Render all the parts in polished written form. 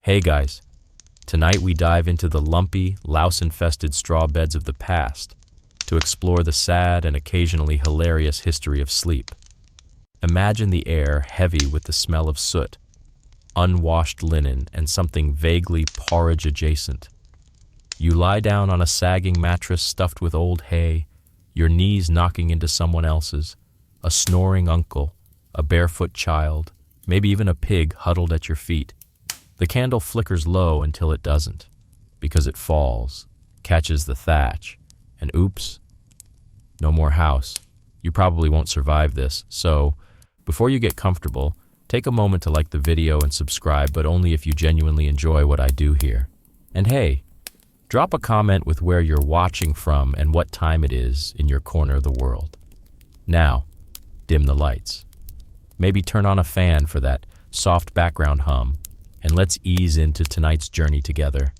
Hey guys, tonight we dive into the lumpy, louse-infested straw beds of the past to explore the sad and occasionally hilarious history of sleep. Imagine the air heavy with the smell of soot, unwashed linen, and something vaguely porridge adjacent. You lie down on a sagging mattress stuffed with old hay, your knees knocking into someone else's, a snoring uncle, a barefoot child, maybe even a pig huddled at your feet. The candle flickers low until it doesn't, because it falls, catches the thatch, and oops, no more house. You probably won't survive this, so before you get comfortable, take a moment to like the video and subscribe, but only if you genuinely enjoy what I do here. And hey, drop a comment with where you're watching from and what time it is in your corner of the world. Now, dim the lights. Maybe turn on a fan for that soft background hum, and let's ease into tonight's journey together.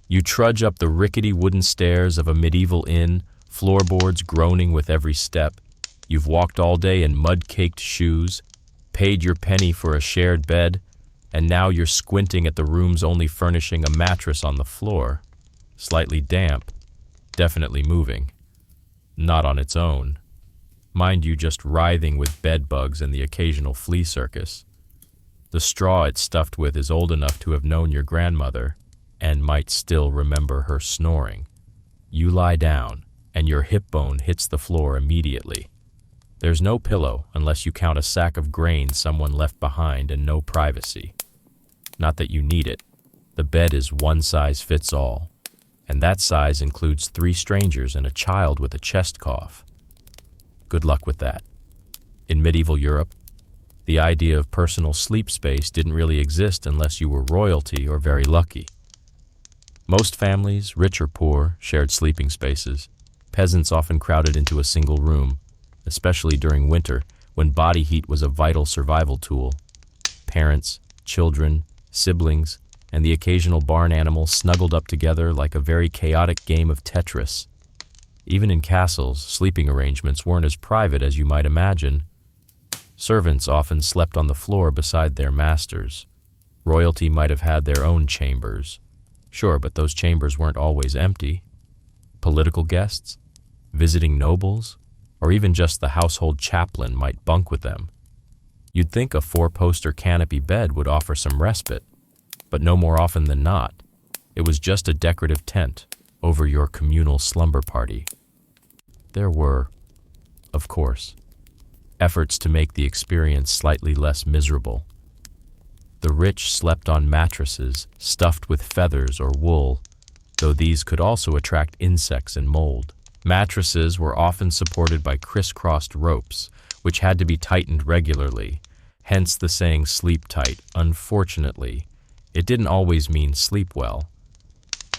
You trudge up the rickety wooden stairs of a medieval inn, floorboards groaning with every step. You've walked all day in mud-caked shoes, paid your penny for a shared bed, and now you're squinting at the room's only furnishing, a mattress on the floor. Slightly damp, definitely moving. Not on its own. Mind you, just writhing with bed bugs and the occasional flea circus. The straw it's stuffed with is old enough to have known your grandmother and might still remember her snoring. You lie down, and your hip bone hits the floor immediately. There's no pillow unless you count a sack of grain someone left behind, and no privacy. Not that you need it. The bed is one size fits all, and that size includes 3 strangers and a child with a chest cough. Good luck with that. In medieval Europe, the idea of personal sleep space didn't really exist unless you were royalty or very lucky. Most families, rich or poor, shared sleeping spaces. Peasants often crowded into a single room, especially during winter when body heat was a vital survival tool. Parents, children, siblings, and the occasional barn animal snuggled up together like a very chaotic game of Tetris. Even in castles, sleeping arrangements weren't as private as you might imagine. Servants often slept on the floor beside their masters. Royalty might have had their own chambers. Sure, but those chambers weren't always empty. Political guests, visiting nobles, or even just the household chaplain might bunk with them. You'd think a 4-poster canopy bed would offer some respite, but no more often than not, it was just a decorative tent over your communal slumber party. There were, of course, efforts to make the experience slightly less miserable. The rich slept on mattresses stuffed with feathers or wool, though these could also attract insects and mold. Mattresses were often supported by crisscrossed ropes, which had to be tightened regularly, hence the saying sleep tight. Unfortunately, it didn't always mean sleep well.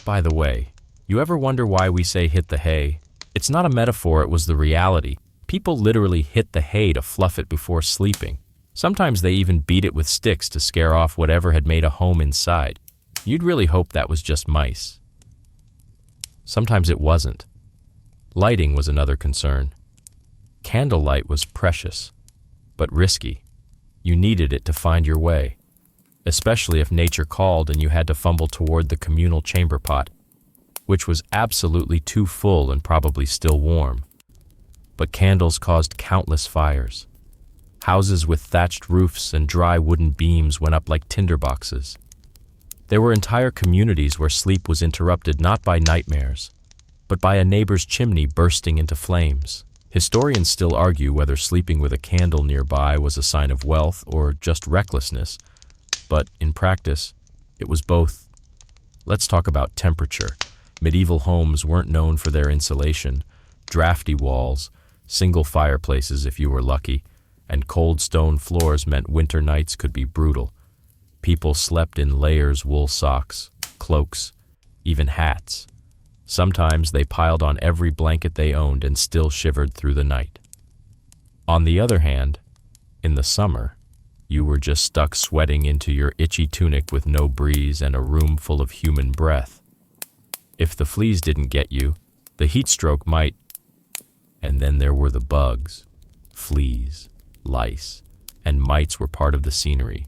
By the way, you ever wonder why we say hit the hay? It's not a metaphor, it was the reality. People literally hit the hay to fluff it before sleeping. Sometimes they even beat it with sticks to scare off whatever had made a home inside. You'd really hope that was just mice. Sometimes it wasn't. Lighting was another concern. Candlelight was precious, but risky. You needed it to find your way, especially if nature called and you had to fumble toward the communal chamber pot, which was absolutely too full and probably still warm. But candles caused countless fires. Houses with thatched roofs and dry wooden beams went up like tinderboxes. There were entire communities where sleep was interrupted not by nightmares, but by a neighbor's chimney bursting into flames. Historians still argue whether sleeping with a candle nearby was a sign of wealth or just recklessness, but in practice, it was both. Let's talk about temperature. Medieval homes weren't known for their insulation, drafty walls, single fireplaces if you were lucky, and cold stone floors meant winter nights could be brutal. People slept in layers, wool socks, cloaks, even hats. Sometimes they piled on every blanket they owned and still shivered through the night. On the other hand, in the summer, you were just stuck sweating into your itchy tunic with no breeze and a room full of human breath. If the fleas didn't get you, the heat stroke might. And then there were the bugs. Fleas, lice, and mites were part of the scenery.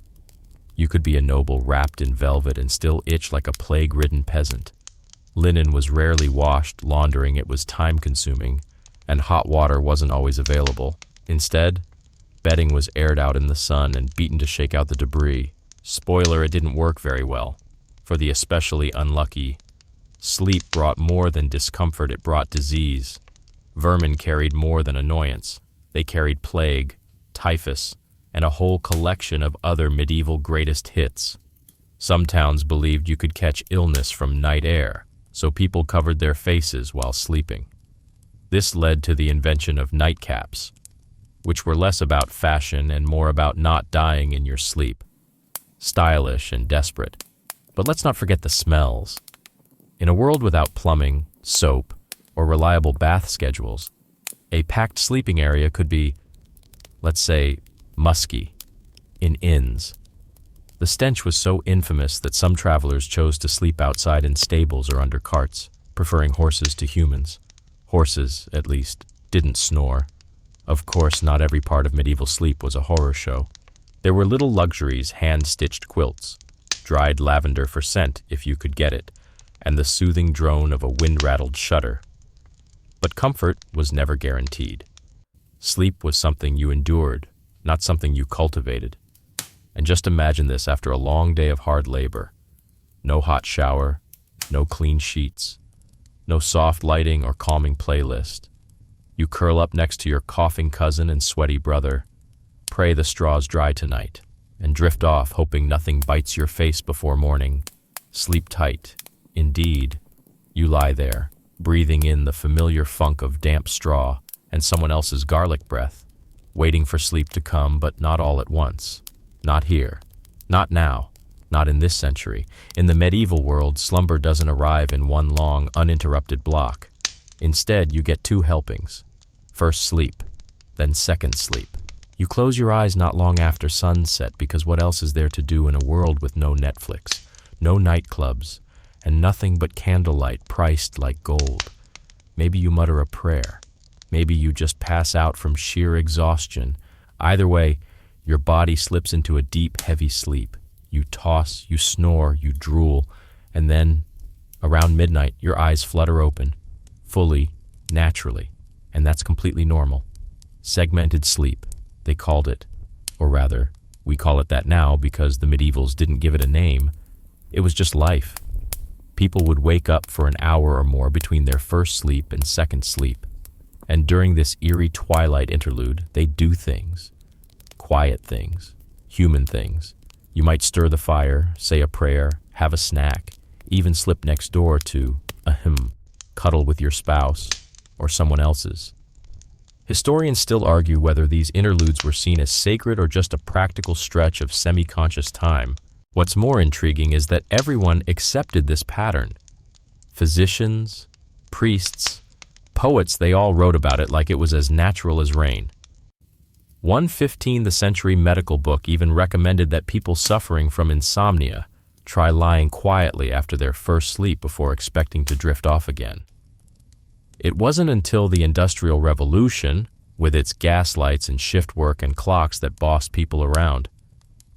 You could be a noble wrapped in velvet and still itch like a plague-ridden peasant. Linen was rarely washed, laundering it was time-consuming, and hot water wasn't always available. Instead, bedding was aired out in the sun and beaten to shake out the debris. Spoiler, it didn't work very well. For the especially unlucky, sleep brought more than discomfort, it brought disease. Vermin carried more than annoyance. They carried plague, typhus, and a whole collection of other medieval greatest hits. Some towns believed you could catch illness from night air, so people covered their faces while sleeping. This led to the invention of nightcaps, which were less about fashion and more about not dying in your sleep. Stylish and desperate. But let's not forget the smells. In a world without plumbing, soap, or reliable bath schedules, a packed sleeping area could be, let's say, musky, in inns. The stench was so infamous that some travelers chose to sleep outside in stables or under carts, preferring horses to humans. Horses, at least, didn't snore. Of course, not every part of medieval sleep was a horror show. There were little luxuries, hand-stitched quilts, dried lavender for scent if you could get it, and the soothing drone of a wind-rattled shutter. But comfort was never guaranteed. Sleep was something you endured, not something you cultivated. And just imagine this after a long day of hard labor. No hot shower, no clean sheets, no soft lighting or calming playlist. You curl up next to your coughing cousin and sweaty brother, pray the straws dry tonight, and drift off hoping nothing bites your face before morning. Sleep tight. Indeed, you lie there, breathing in the familiar funk of damp straw and someone else's garlic breath, waiting for sleep to come, but not all at once. Not here. Not now. Not in this century. In the medieval world, slumber doesn't arrive in one long, uninterrupted block. Instead, you get two helpings. First sleep, then second sleep. You close your eyes not long after sunset because what else is there to do in a world with no Netflix, no nightclubs, and nothing but candlelight priced like gold? Maybe you mutter a prayer. Maybe you just pass out from sheer exhaustion. Either way, your body slips into a deep, heavy sleep. You toss, you snore, you drool, and then, around midnight, your eyes flutter open, fully, naturally, and that's completely normal. Segmented sleep, they called it. Or rather, we call it that now because the medievals didn't give it a name. It was just life. People would wake up for an hour or more between their first sleep and second sleep. And during this eerie twilight interlude, they'd do things. Quiet things. Human things. You might stir the fire, say a prayer, have a snack, even slip next door to, cuddle with your spouse or someone else's. Historians still argue whether these interludes were seen as sacred or just a practical stretch of semi-conscious time. What's more intriguing is that everyone accepted this pattern. Physicians, priests, poets, they all wrote about it like it was as natural as rain. One 15th century medical book even recommended that people suffering from insomnia try lying quietly after their first sleep before expecting to drift off again. It wasn't until the Industrial Revolution, with its gas lights and shift work and clocks that bossed people around,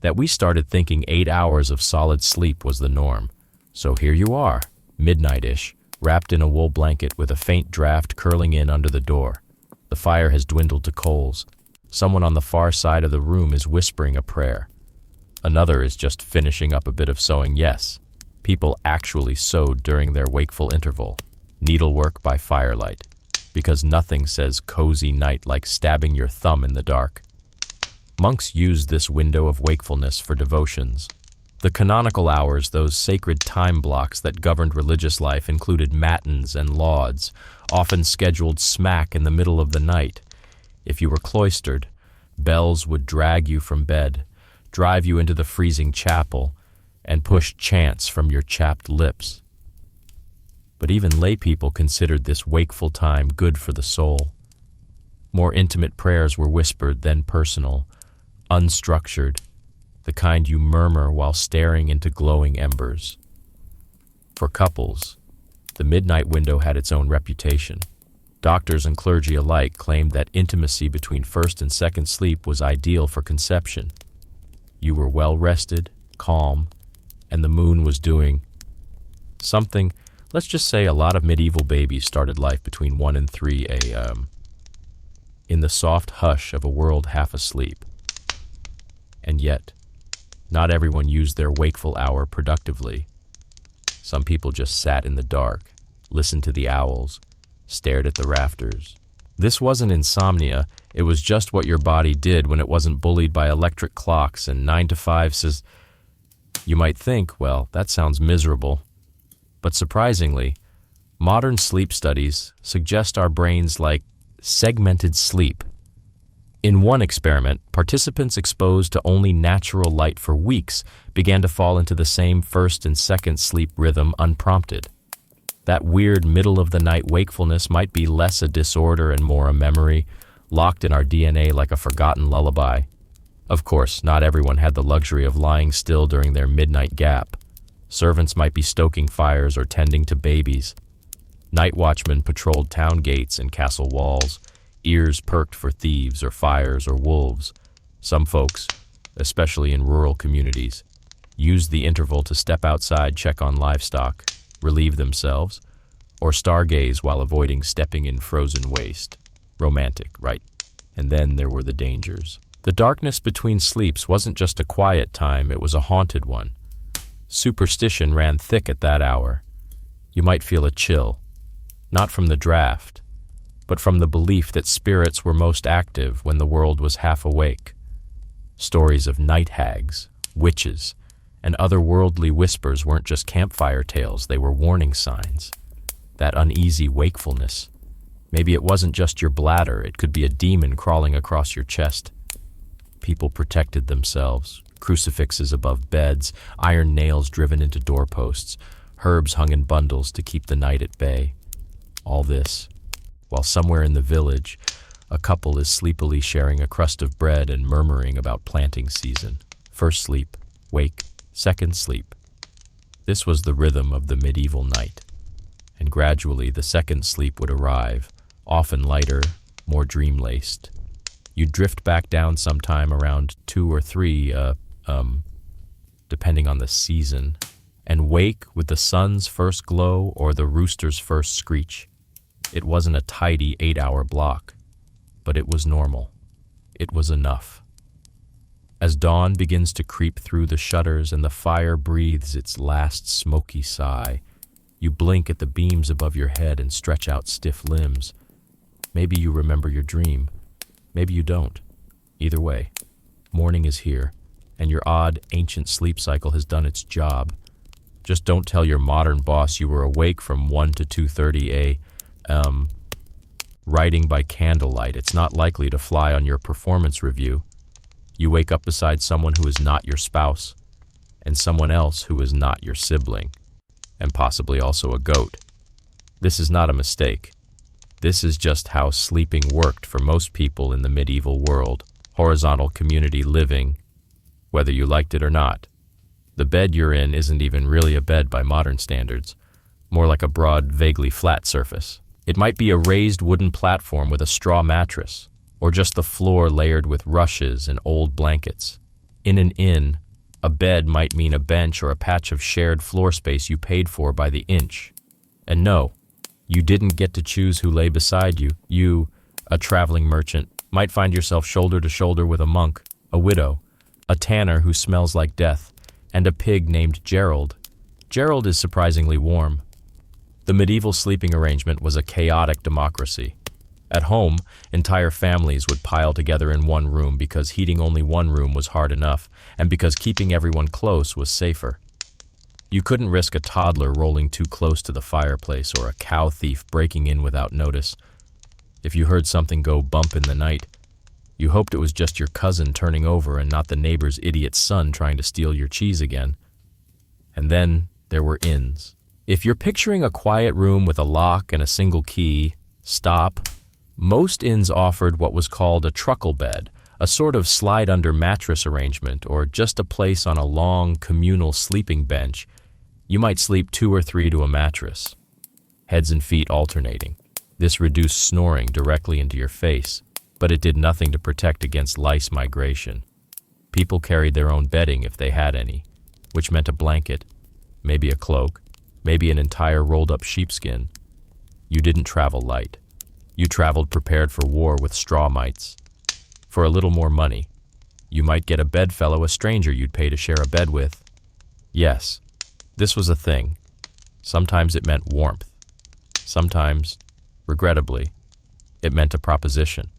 that we started thinking 8 hours of solid sleep was the norm. So here you are, midnight-ish, wrapped in a wool blanket with a faint draft curling in under the door. The fire has dwindled to coals. Someone on the far side of the room is whispering a prayer. Another is just finishing up a bit of sewing. Yes, people actually sewed during their wakeful interval. Needlework by firelight. Because nothing says cozy night like stabbing your thumb in the dark. Monks used this window of wakefulness for devotions. The canonical hours, those sacred time blocks that governed religious life, included matins and lauds, often scheduled smack in the middle of the night. If you were cloistered, bells would drag you from bed, drive you into the freezing chapel, and push chants from your chapped lips. But even lay people considered this wakeful time good for the soul. More intimate prayers were whispered than personal, unstructured, the kind you murmur while staring into glowing embers. For couples, the midnight window had its own reputation. Doctors and clergy alike claimed that intimacy between first and second sleep was ideal for conception. You were well rested, calm, and the moon was doing something. Let's just say a lot of medieval babies started life between 1 and 3 a.m. in the soft hush of a world half asleep. And yet, not everyone used their wakeful hour productively. Some people just sat in the dark, listened to the owls, stared at the rafters. This wasn't insomnia, it was just what your body did when it wasn't bullied by electric clocks and 9 to 5 says. You might think, well, that sounds miserable. But surprisingly, modern sleep studies suggest our brains like segmented sleep. In one experiment, participants exposed to only natural light for weeks began to fall into the same first and second sleep rhythm unprompted. That weird middle-of-the-night wakefulness might be less a disorder and more a memory, locked in our DNA like a forgotten lullaby. Of course, not everyone had the luxury of lying still during their midnight gap. Servants might be stoking fires or tending to babies. Night watchmen patrolled town gates and castle walls, ears perked for thieves or fires or wolves. Some folks, especially in rural communities, used the interval to step outside, check on livestock, relieve themselves, or stargaze while avoiding stepping in frozen waste. Romantic, right? And then there were the dangers. The darkness between sleeps wasn't just a quiet time, it was a haunted one. Superstition ran thick at that hour. You might feel a chill, not from the draft, but from the belief that spirits were most active when the world was half awake. Stories of night hags, witches, and otherworldly whispers weren't just campfire tales, they were warning signs. That uneasy wakefulness. Maybe it wasn't just your bladder, it could be a demon crawling across your chest. People protected themselves, crucifixes above beds, iron nails driven into doorposts, herbs hung in bundles to keep the night at bay. All this, while somewhere in the village, a couple is sleepily sharing a crust of bread and murmuring about planting season. First sleep, wake, second sleep. This was the rhythm of the medieval night. And gradually the second sleep would arrive, often lighter, more dream-laced. You'd drift back down sometime around 2 or 3, depending on the season, and wake with the sun's first glow or the rooster's first screech. It wasn't a tidy 8-hour block, but it was normal. It was enough. As dawn begins to creep through the shutters and the fire breathes its last smoky sigh, you blink at the beams above your head and stretch out stiff limbs. Maybe you remember your dream. Maybe you don't. Either way, morning is here, and your odd, ancient sleep cycle has done its job. Just don't tell your modern boss you were awake from 1 to 2:30 a.m. Writing by candlelight. It's not likely to fly on your performance review. You wake up beside someone who is not your spouse, and someone else who is not your sibling, and possibly also a goat. This is not a mistake. This is just how sleeping worked for most people in the medieval world. Horizontal community living, whether you liked it or not. The bed you're in isn't even really a bed by modern standards, more like a broad, vaguely flat surface. It might be a raised wooden platform with a straw mattress, or just the floor layered with rushes and old blankets. In an inn, a bed might mean a bench or a patch of shared floor space you paid for by the inch. And no, you didn't get to choose who lay beside you. You, a traveling merchant, might find yourself shoulder to shoulder with a monk, a widow, a tanner who smells like death, and a pig named Gerald. Gerald is surprisingly warm. The medieval sleeping arrangement was a chaotic democracy. At home, entire families would pile together in one room because heating only one room was hard enough, and because keeping everyone close was safer. You couldn't risk a toddler rolling too close to the fireplace or a cow thief breaking in without notice. If you heard something go bump in the night, you hoped it was just your cousin turning over and not the neighbor's idiot son trying to steal your cheese again. And then there were inns. If you're picturing a quiet room with a lock and a single key, stop. Most inns offered what was called a truckle bed, a sort of slide-under mattress arrangement, or just a place on a long, communal sleeping bench. You might sleep 2 or 3 to a mattress, heads and feet alternating. This reduced snoring directly into your face, but it did nothing to protect against lice migration. People carried their own bedding if they had any, which meant a blanket, maybe a cloak, maybe an entire rolled-up sheepskin. You didn't travel light. You traveled prepared for war with straw mites. For a little more money, you might get a bedfellow, a stranger you'd pay to share a bed with. Yes, this was a thing. Sometimes it meant warmth. Sometimes, regrettably, it meant a proposition.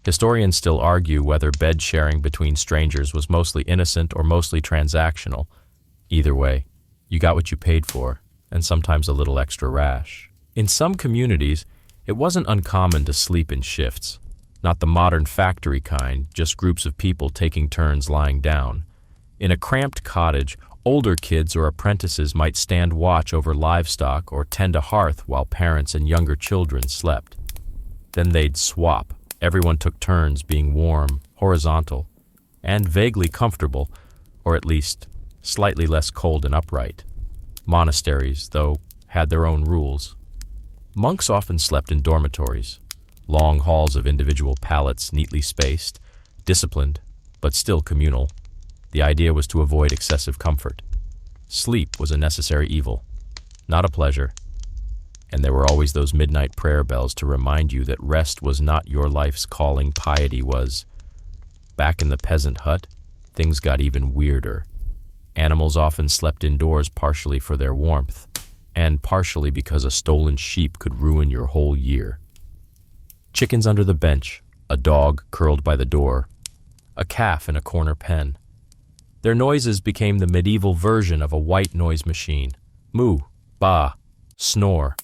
Historians still argue whether bed sharing between strangers was mostly innocent or mostly transactional. Either way, you got what you paid for, and sometimes a little extra rash. In some communities, it wasn't uncommon to sleep in shifts. Not the modern factory kind, just groups of people taking turns lying down. In a cramped cottage, older kids or apprentices might stand watch over livestock or tend a hearth while parents and younger children slept. Then they'd swap. Everyone took turns being warm, horizontal, and vaguely comfortable, or at least slightly less cold and upright. Monasteries, though, had their own rules. Monks often slept in dormitories, long halls of individual pallets neatly spaced, disciplined, but still communal. The idea was to avoid excessive comfort. Sleep was a necessary evil, not a pleasure. And there were always those midnight prayer bells to remind you that rest was not your life's calling, piety was. Back in the peasant hut, things got even weirder. Animals often slept indoors partially for their warmth, and partially because a stolen sheep could ruin your whole year. Chickens under the bench, a dog curled by the door, a calf in a corner pen. Their noises became the medieval version of a white noise machine. Moo, baa, snore.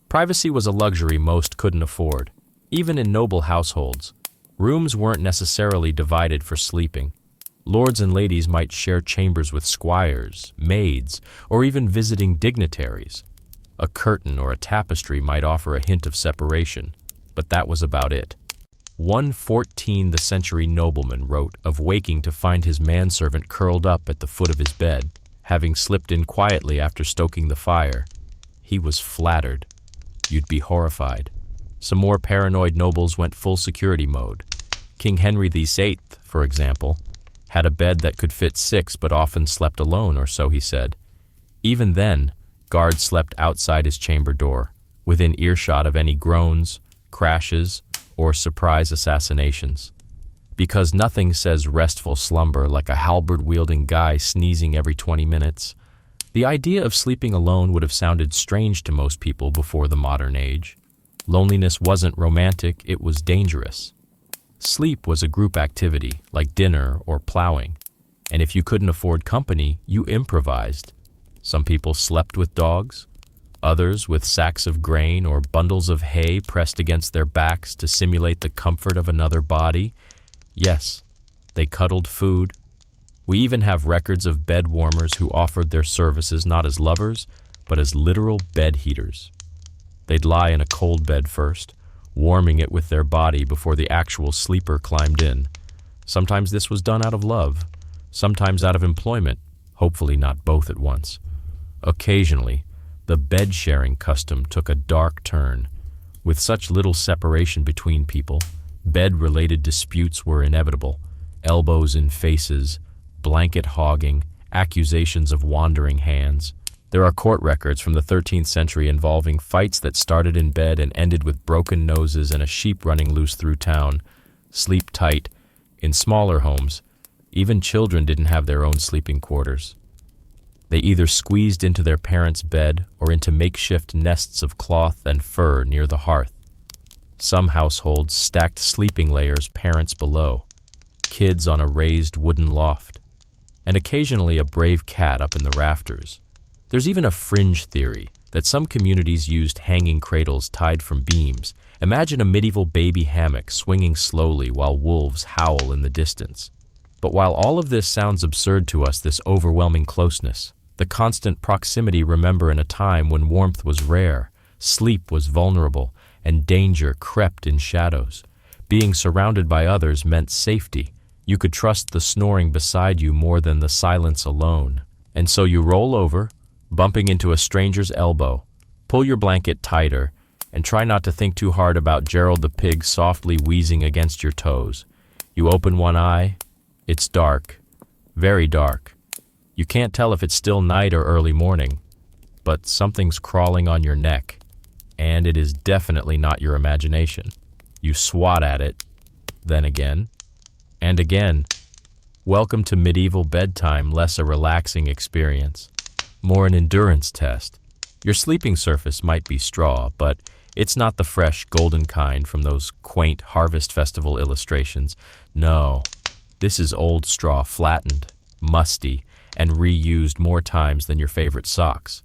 Privacy was a luxury most couldn't afford. Even in noble households, rooms weren't necessarily divided for sleeping. Lords and ladies might share chambers with squires, maids, or even visiting dignitaries. A curtain or a tapestry might offer a hint of separation, but that was about it. One 14th-century nobleman wrote of waking to find his manservant curled up at the foot of his bed, having slipped in quietly after stoking the fire. He was flattered. You'd be horrified. Some more paranoid nobles went full security mode. King Henry VIII, for example, had a bed that could fit 6 but often slept alone, or so he said. Even then, guards slept outside his chamber door, within earshot of any groans, crashes, or surprise assassinations. Because nothing says restful slumber like a halberd-wielding guy sneezing every 20 minutes. The idea of sleeping alone would have sounded strange to most people before the modern age. Loneliness wasn't romantic, it was dangerous. Sleep was a group activity, like dinner or plowing. And if you couldn't afford company, you improvised. Some people slept with dogs, others with sacks of grain or bundles of hay pressed against their backs to simulate the comfort of another body. Yes, they cuddled food. We even have records of bed warmers who offered their services not as lovers, but as literal bed heaters. They'd lie in a cold bed first, warming it with their body before the actual sleeper climbed in. Sometimes this was done out of love, sometimes out of employment, hopefully not both at once. Occasionally, the bed-sharing custom took a dark turn. With such little separation between people, bed-related disputes were inevitable. Elbows in faces, blanket hogging, accusations of wandering hands. There are court records from the 13th century involving fights that started in bed and ended with broken noses and a sheep running loose through town. Sleep tight. In smaller homes, even children didn't have their own sleeping quarters. They either squeezed into their parents' bed or into makeshift nests of cloth and fur near the hearth. Some households stacked sleeping layers parents below, kids on a raised wooden loft, and occasionally a brave cat up in the rafters. There's even a fringe theory that some communities used hanging cradles tied from beams. Imagine a medieval baby hammock swinging slowly while wolves howl in the distance. But while all of this sounds absurd to us, this overwhelming closeness, the constant proximity, remember in a time when warmth was rare, sleep was vulnerable, and danger crept in shadows. Being surrounded by others meant safety. You could trust the snoring beside you more than the silence alone. And so you roll over, bumping into a stranger's elbow, pull your blanket tighter, and try not to think too hard about Gerald the pig softly wheezing against your toes. You open one eye. It's dark, very dark. You can't tell if it's still night or early morning, but something's crawling on your neck, and it is definitely not your imagination. You swat at it, then again, and again. Welcome to medieval bedtime, less a relaxing experience, more an endurance test. Your sleeping surface might be straw, but it's not the fresh, golden kind from those quaint Harvest Festival illustrations. No, this is old straw, flattened, musty, and reused more times than your favorite socks.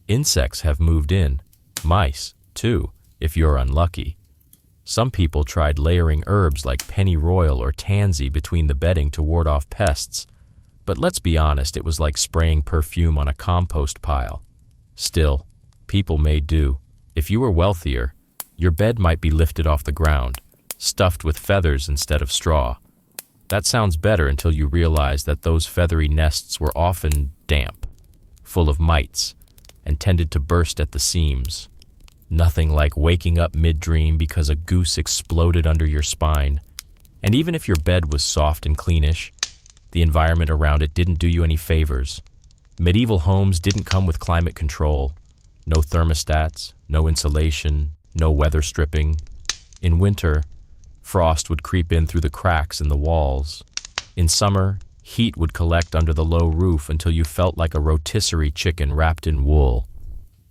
Insects have moved in. Mice, too, if you're unlucky. Some people tried layering herbs like pennyroyal or tansy between the bedding to ward off pests. But let's be honest, it was like spraying perfume on a compost pile. Still, people made do. If you were wealthier, your bed might be lifted off the ground, stuffed with feathers instead of straw. That sounds better until you realize that those feathery nests were often damp, full of mites, and tended to burst at the seams. Nothing like waking up mid-dream because a goose exploded under your spine. And even if your bed was soft and cleanish, the environment around it didn't do you any favors. Medieval homes didn't come with climate control. No thermostats, no insulation, no weather stripping. In winter, frost would creep in through the cracks in the walls. In summer, heat would collect under the low roof until you felt like a rotisserie chicken wrapped in wool.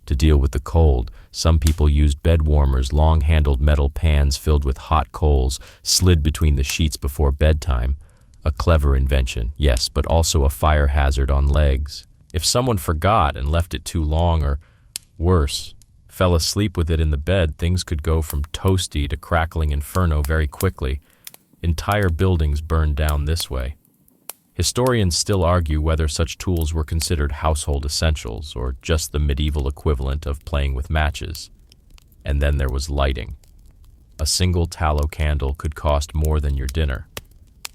To deal with the cold, some people used bed warmers, long-handled metal pans filled with hot coals, slid between the sheets before bedtime. A clever invention, yes, but also a fire hazard on legs. If someone forgot and left it too long, or worse, fell asleep with it in the bed, things could go from toasty to crackling inferno very quickly. Entire buildings burned down this way. Historians still argue whether such tools were considered household essentials or just the medieval equivalent of playing with matches. And then there was lighting. A single tallow candle could cost more than your dinner.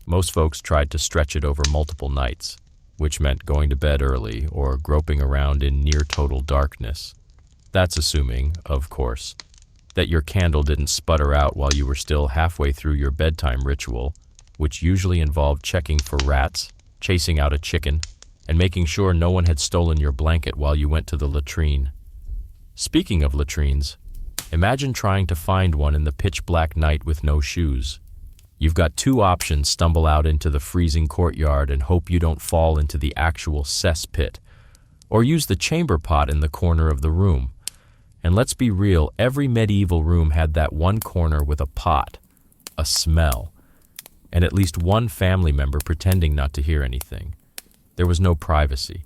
Most folks tried to stretch it over multiple nights, which meant going to bed early or groping around in near-total darkness. That's assuming, of course, that your candle didn't sputter out while you were still halfway through your bedtime ritual, which usually involved checking for rats, chasing out a chicken, and making sure no one had stolen your blanket while you went to the latrine. Speaking of latrines, imagine trying to find one in the pitch-black night with no shoes. You've got two options: stumble out into the freezing courtyard and hope you don't fall into the actual cesspit, or use the chamber pot in the corner of the room. And let's be real, every medieval room had that one corner with a pot, a smell, and at least one family member pretending not to hear anything. There was no privacy,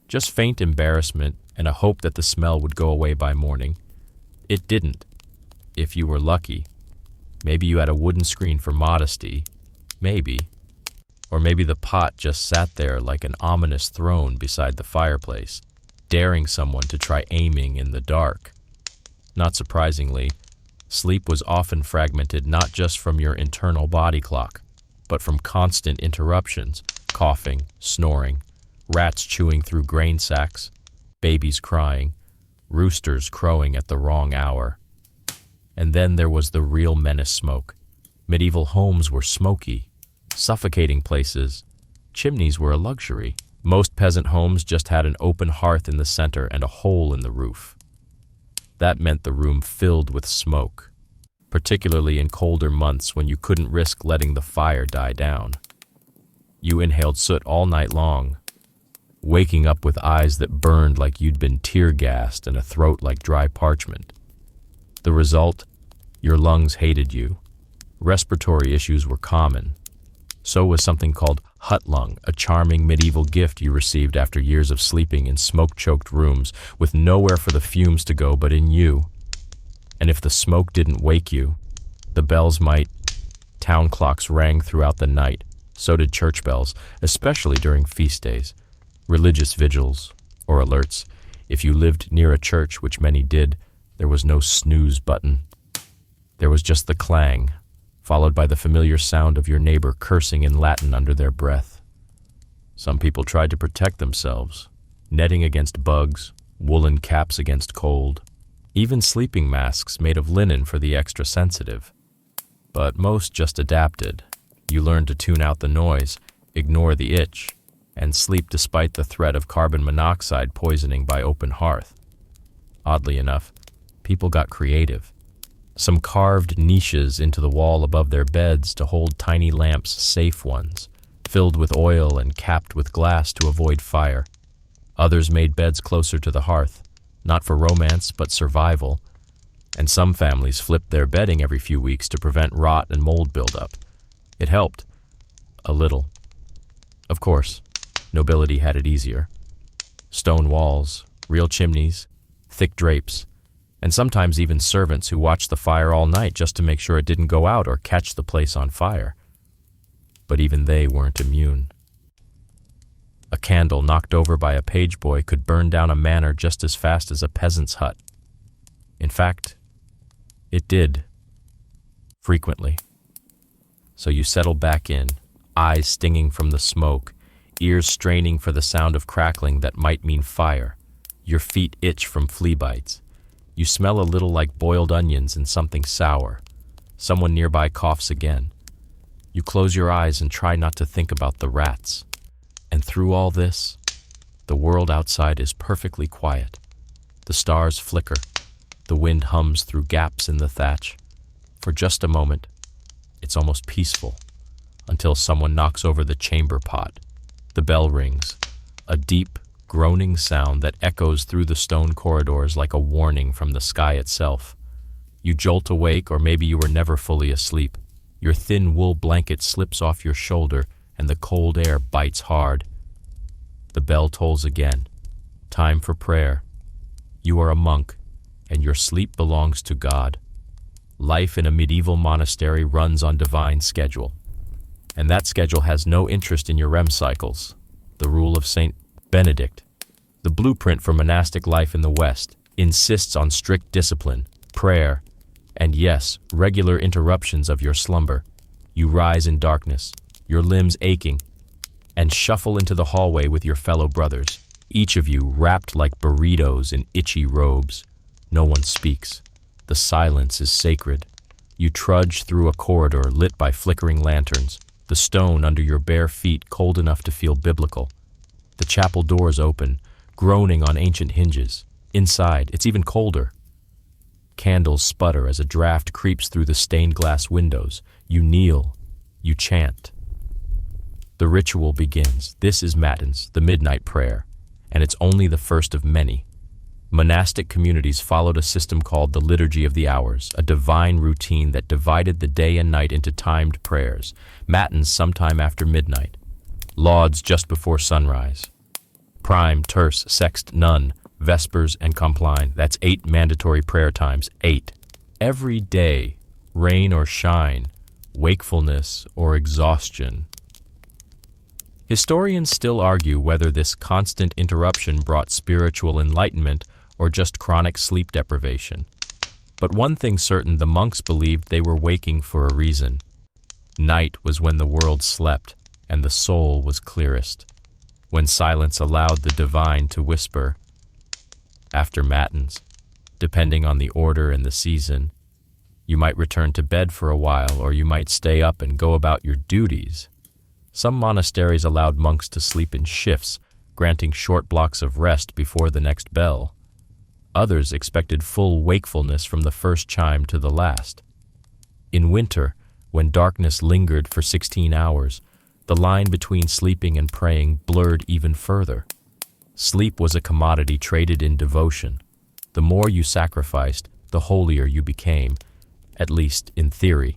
just faint embarrassment and a hope that the smell would go away by morning. It didn't, if you were lucky. Maybe you had a wooden screen for modesty, maybe. Or maybe the pot just sat there like an ominous throne beside the fireplace, daring someone to try aiming in the dark. Not surprisingly, sleep was often fragmented not just from your internal body clock, but from constant interruptions: coughing, snoring, rats chewing through grain sacks, babies crying, roosters crowing at the wrong hour. And then there was the real menace: smoke. Medieval homes were smoky, suffocating places. Chimneys were a luxury. Most peasant homes just had an open hearth in the center and a hole in the roof. That meant the room filled with smoke, particularly in colder months when you couldn't risk letting the fire die down. You inhaled soot all night long, waking up with eyes that burned like you'd been tear-gassed and a throat like dry parchment. The result? Your lungs hated you. Respiratory issues were common. So was something called hut lung, a charming medieval gift you received after years of sleeping in smoke-choked rooms with nowhere for the fumes to go but in you. And if the smoke didn't wake you, the bells might. Town clocks rang throughout the night. So did church bells, especially during feast days, religious vigils, or alerts. If you lived near a church, which many did, there was no snooze button. There was just the clang, followed by the familiar sound of your neighbor cursing in Latin under their breath. Some people tried to protect themselves, netting against bugs, woolen caps against cold, even sleeping masks made of linen for the extra sensitive. But most just adapted. You learned to tune out the noise, ignore the itch, and sleep despite the threat of carbon monoxide poisoning by open hearth. Oddly enough, people got creative. Some carved niches into the wall above their beds to hold tiny lamps, safe ones, filled with oil and capped with glass to avoid fire. Others made beds closer to the hearth, not for romance but survival, and some families flipped their bedding every few weeks to prevent rot and mold buildup. It helped. A little. Of course, nobility had it easier. Stone walls, real chimneys, thick drapes, and sometimes even servants who watched the fire all night just to make sure it didn't go out or catch the place on fire. But even they weren't immune. A candle knocked over by a page boy could burn down a manor just as fast as a peasant's hut. In fact, it did. Frequently. So you settle back in, eyes stinging from the smoke, ears straining for the sound of crackling that might mean fire. Your feet itch from flea bites. You smell a little like boiled onions and something sour. Someone nearby coughs again. You close your eyes and try not to think about the rats. And through all this, the world outside is perfectly quiet. The stars flicker. The wind hums through gaps in the thatch. For just a moment, it's almost peaceful, until someone knocks over the chamber pot. The bell rings, a deep, groaning sound that echoes through the stone corridors like a warning from the sky itself. You jolt awake, or maybe you were never fully asleep. Your thin wool blanket slips off your shoulder, and the cold air bites hard. The bell tolls again. Time for prayer. You are a monk, and your sleep belongs to God. Life in a medieval monastery runs on divine schedule. And that schedule has no interest in your REM cycles. The rule of St. Benedict, the blueprint for monastic life in the West, insists on strict discipline, prayer, and yes, regular interruptions of your slumber. You rise in darkness, your limbs aching, and shuffle into the hallway with your fellow brothers, each of you wrapped like burritos in itchy robes. No one speaks. The silence is sacred. You trudge through a corridor lit by flickering lanterns, the stone under your bare feet cold enough to feel biblical. The chapel doors open, groaning on ancient hinges. Inside, it's even colder. Candles sputter as a draft creeps through the stained glass windows. You kneel. You chant. The ritual begins. This is Matins, the midnight prayer, and it's only the first of many. Monastic communities followed a system called the Liturgy of the Hours, a divine routine that divided the day and night into timed prayers, matins sometime after midnight, lauds just before sunrise, prime, terce, sext, none, vespers, and compline. That's 8 mandatory prayer times, 8. Every day, rain or shine, wakefulness or exhaustion. Historians still argue whether this constant interruption brought spiritual enlightenment or just chronic sleep deprivation. But one thing certain, the monks believed they were waking for a reason. Night was when the world slept and the soul was clearest, when silence allowed the divine to whisper. After matins, depending on the order and the season, you might return to bed for a while, or you might stay up and go about your duties. Some monasteries allowed monks to sleep in shifts, granting short blocks of rest before the next bell. Others expected full wakefulness from the first chime to the last. In winter, when darkness lingered for 16 hours, the line between sleeping and praying blurred even further. Sleep was a commodity traded in devotion. The more you sacrificed, the holier you became, at least in theory.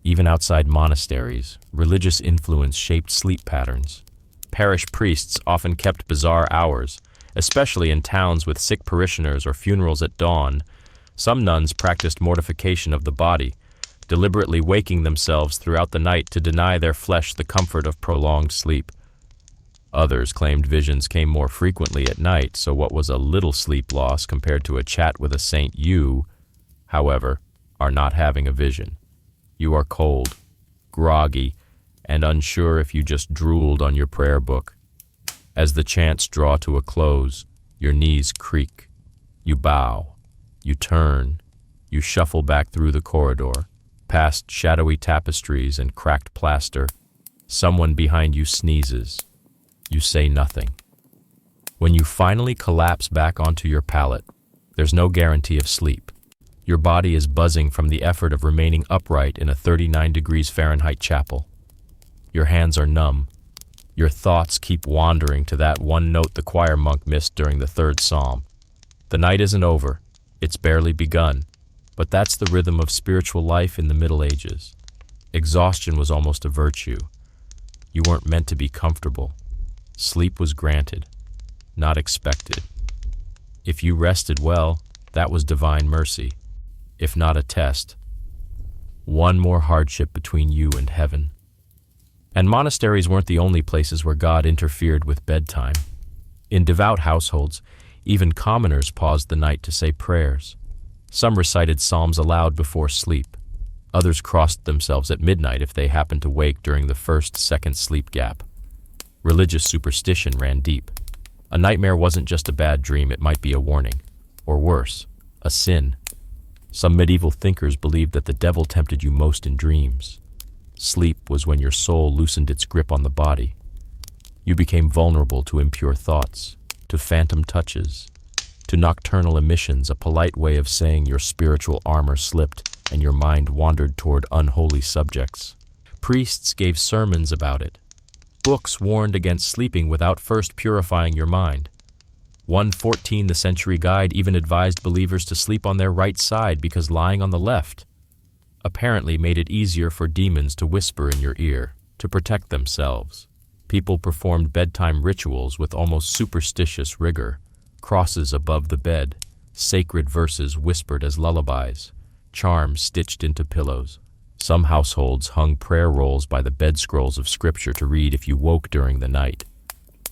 Even outside monasteries, religious influence shaped sleep patterns. Parish priests often kept bizarre hours, especially in towns with sick parishioners or funerals at dawn. Some nuns practiced mortification of the body, deliberately waking themselves throughout the night to deny their flesh the comfort of prolonged sleep. Others claimed visions came more frequently at night, so what was a little sleep loss compared to a chat with a saint, you, however, are not having a vision. You are cold, groggy, and unsure if you just drooled on your prayer book. As the chants draw to a close, your knees creak. You bow. You turn. You shuffle back through the corridor, past shadowy tapestries and cracked plaster. Someone behind you sneezes. You say nothing. When you finally collapse back onto your pallet, there's no guarantee of sleep. Your body is buzzing from the effort of remaining upright in a 39 degrees Fahrenheit chapel. Your hands are numb. Your thoughts keep wandering to that one note the choir monk missed during the third psalm. The night isn't over. It's barely begun. But that's the rhythm of spiritual life in the Middle Ages. Exhaustion was almost a virtue. You weren't meant to be comfortable. Sleep was granted, not expected. If you rested well, that was divine mercy. If not a test, one more hardship between you and heaven. And monasteries weren't the only places where God interfered with bedtime. In devout households, even commoners paused the night to say prayers. Some recited psalms aloud before sleep. Others crossed themselves at midnight if they happened to wake during the first-second sleep gap. Religious superstition ran deep. A nightmare wasn't just a bad dream, it might be a warning. Or worse, a sin. Some medieval thinkers believed that the devil tempted you most in dreams. Sleep was when your soul loosened its grip on the body. You became vulnerable to impure thoughts, to phantom touches, to nocturnal emissions, a polite way of saying your spiritual armor slipped and your mind wandered toward unholy subjects. Priests gave sermons about it. Books warned against sleeping without first purifying your mind. One 14th century guide even advised believers to sleep on their right side because lying on the left apparently made it easier for demons to whisper in your ear, to protect themselves. People performed bedtime rituals with almost superstitious rigor, crosses above the bed, sacred verses whispered as lullabies, charms stitched into pillows. Some households hung prayer rolls by the bed scrolls of scripture to read if you woke during the night.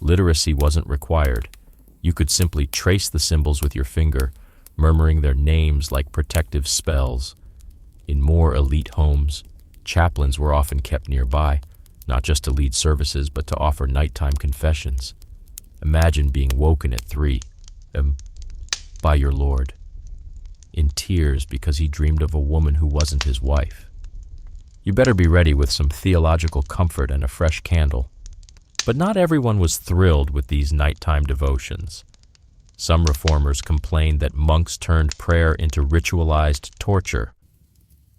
Literacy wasn't required. You could simply trace the symbols with your finger, murmuring their names like protective spells. In more elite homes, chaplains were often kept nearby, not just to lead services but to offer nighttime confessions. Imagine being woken at 3 by your Lord, in tears because he dreamed of a woman who wasn't his wife. You better be ready with some theological comfort and a fresh candle. But not everyone was thrilled with these nighttime devotions. Some reformers complained that monks turned prayer into ritualized torture.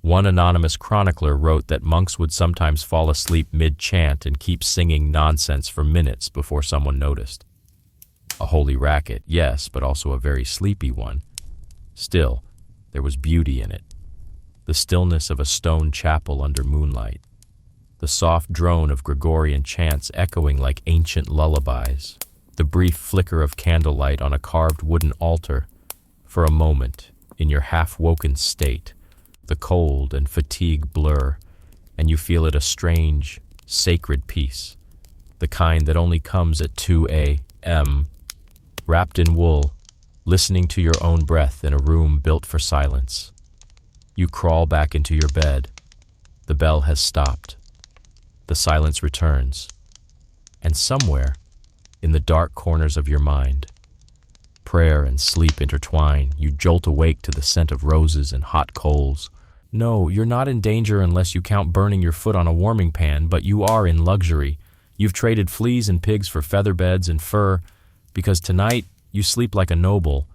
One anonymous chronicler wrote that monks would sometimes fall asleep mid-chant and keep singing nonsense for minutes before someone noticed. A holy racket, yes, but also a very sleepy one. Still, there was beauty in it. The stillness of a stone chapel under moonlight. The soft drone of Gregorian chants echoing like ancient lullabies. The brief flicker of candlelight on a carved wooden altar. For a moment, in your half-woken state, the cold and fatigue blur, and you feel it a strange, sacred peace. The kind that only comes at 2 a.m., wrapped in wool, listening to your own breath in a room built for silence. You crawl back into your bed. The bell has stopped. The silence returns. And somewhere, in the dark corners of your mind, prayer and sleep intertwine. You jolt awake to the scent of roses and hot coals. No, you're not in danger unless you count burning your foot on a warming pan, but you are in luxury. You've traded fleas and pigs for feather beds and fur, because tonight you sleep like a noble.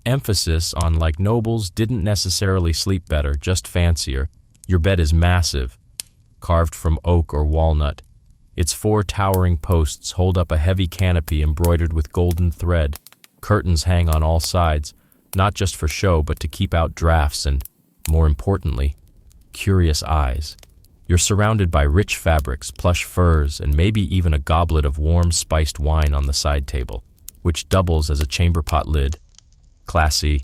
Emphasis on like nobles didn't necessarily sleep better, just fancier. Your bed is massive, carved from oak or walnut. Its 4 towering posts hold up a heavy canopy embroidered with golden thread. Curtains hang on all sides, not just for show, but to keep out drafts and, more importantly, curious eyes. You're surrounded by rich fabrics, plush furs, and maybe even a goblet of warm, spiced wine on the side table, which doubles as a chamber pot lid. Classy.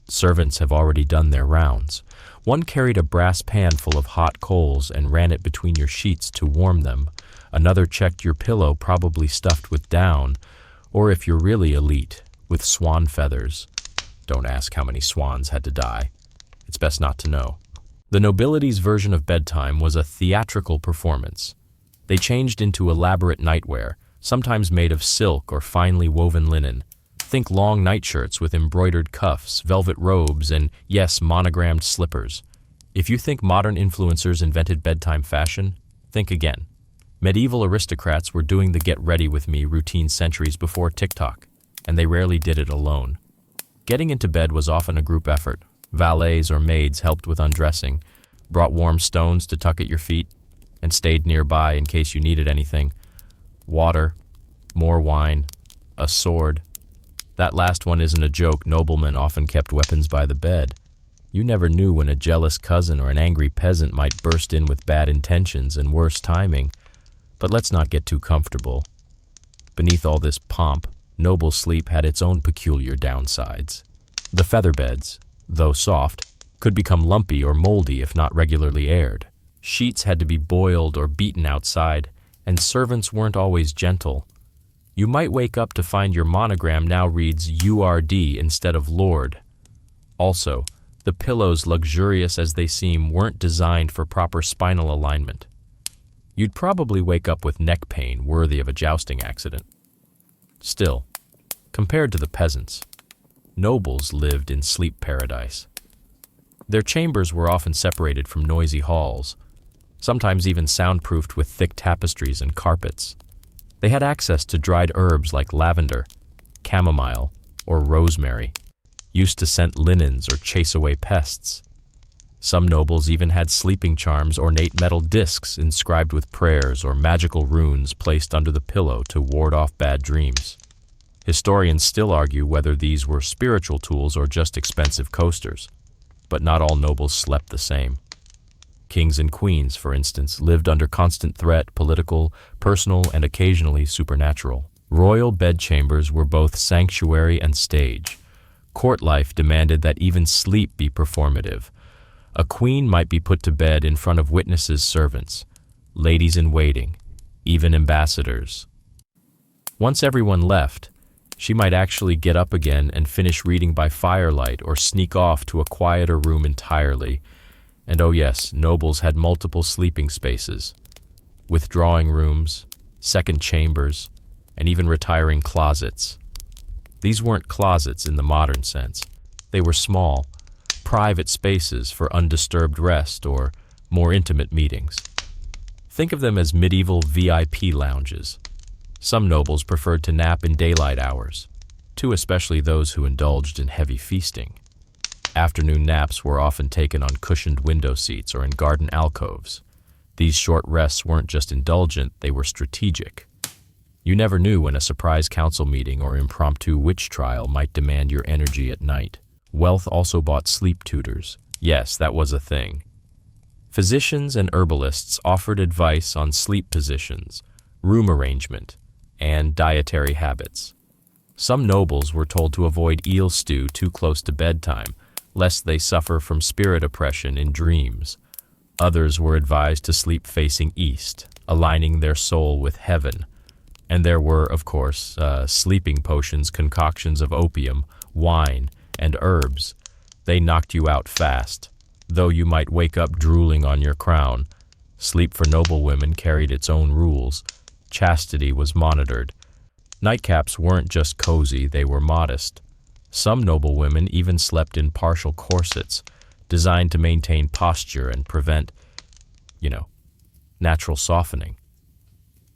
Servants have already done their rounds. One carried a brass pan full of hot coals and ran it between your sheets to warm them. Another checked your pillow, probably stuffed with down, or if you're really elite, with swan feathers. Don't ask how many swans had to die. It's best not to know. The nobility's version of bedtime was a theatrical performance. They changed into elaborate nightwear, sometimes made of silk or finely woven linen. Think long nightshirts with embroidered cuffs, velvet robes, and, yes, monogrammed slippers. If you think modern influencers invented bedtime fashion, think again. Medieval aristocrats were doing the get-ready-with-me routine centuries before TikTok, and they rarely did it alone. Getting into bed was often a group effort. Valets or maids helped with undressing, brought warm stones to tuck at your feet, and stayed nearby in case you needed anything. Water, more wine, a sword. That last one isn't a joke. Noblemen often kept weapons by the bed. You never knew when a jealous cousin or an angry peasant might burst in with bad intentions and worse timing. But let's not get too comfortable. Beneath all this pomp, noble sleep had its own peculiar downsides. The feather beds, though soft, could become lumpy or moldy if not regularly aired. Sheets had to be boiled or beaten outside, and servants weren't always gentle. You might wake up to find your monogram now reads URD instead of Lord. Also, the pillows, luxurious as they seem, weren't designed for proper spinal alignment. You'd probably wake up with neck pain worthy of a jousting accident. Still, compared to the peasants, nobles lived in sleep paradise. Their chambers were often separated from noisy halls, sometimes even soundproofed with thick tapestries and carpets. They had access to dried herbs like lavender, chamomile, or rosemary, used to scent linens or chase away pests. Some nobles even had sleeping charms, ornate metal discs inscribed with prayers or magical runes placed under the pillow to ward off bad dreams. Historians still argue whether these were spiritual tools or just expensive coasters, but not all nobles slept the same. Kings and queens, for instance, lived under constant threat, political, personal, and occasionally supernatural. Royal bedchambers were both sanctuary and stage. Court life demanded that even sleep be performative. A queen might be put to bed in front of witnesses' servants, ladies-in-waiting, even ambassadors. Once everyone left, she might actually get up again and finish reading by firelight or sneak off to a quieter room entirely. And oh yes, nobles had multiple sleeping spaces, withdrawing rooms, second chambers, and even retiring closets. These weren't closets in the modern sense. They were small, private spaces for undisturbed rest or more intimate meetings. Think of them as medieval VIP lounges. Some nobles preferred to nap in daylight hours, too, especially those who indulged in heavy feasting. Afternoon naps were often taken on cushioned window seats or in garden alcoves. These short rests weren't just indulgent, they were strategic. You never knew when a surprise council meeting or impromptu witch trial might demand your energy at night. Wealth also bought sleep tutors. Yes, that was a thing. Physicians and herbalists offered advice on sleep positions, room arrangement, and dietary habits. Some nobles were told to avoid eel stew too close to bedtime, lest they suffer from spirit oppression in dreams. Others were advised to sleep facing east, aligning their soul with heaven. And there were, of course, sleeping potions, concoctions of opium, wine, and herbs. They knocked you out fast, though you might wake up drooling on your crown. Sleep for noble women carried its own rules. Chastity was monitored. Nightcaps weren't just cozy, they were modest. Some noble women even slept in partial corsets, designed to maintain posture and prevent, natural softening.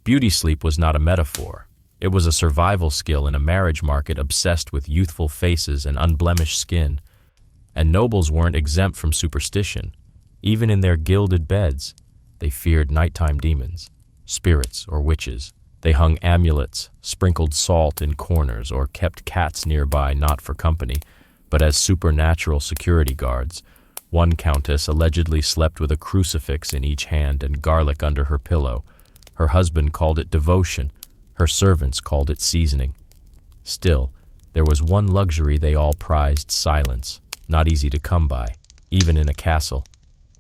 Beauty sleep was not a metaphor. It was a survival skill in a marriage market obsessed with youthful faces and unblemished skin. And nobles weren't exempt from superstition. Even in their gilded beds, they feared nighttime demons, spirits, or witches. They hung amulets, sprinkled salt in corners, or kept cats nearby not for company, but as supernatural security guards. One countess allegedly slept with a crucifix in each hand and garlic under her pillow. Her husband called it devotion. Her servants called it seasoning. Still, there was one luxury they all prized: silence, not easy to come by, even in a castle.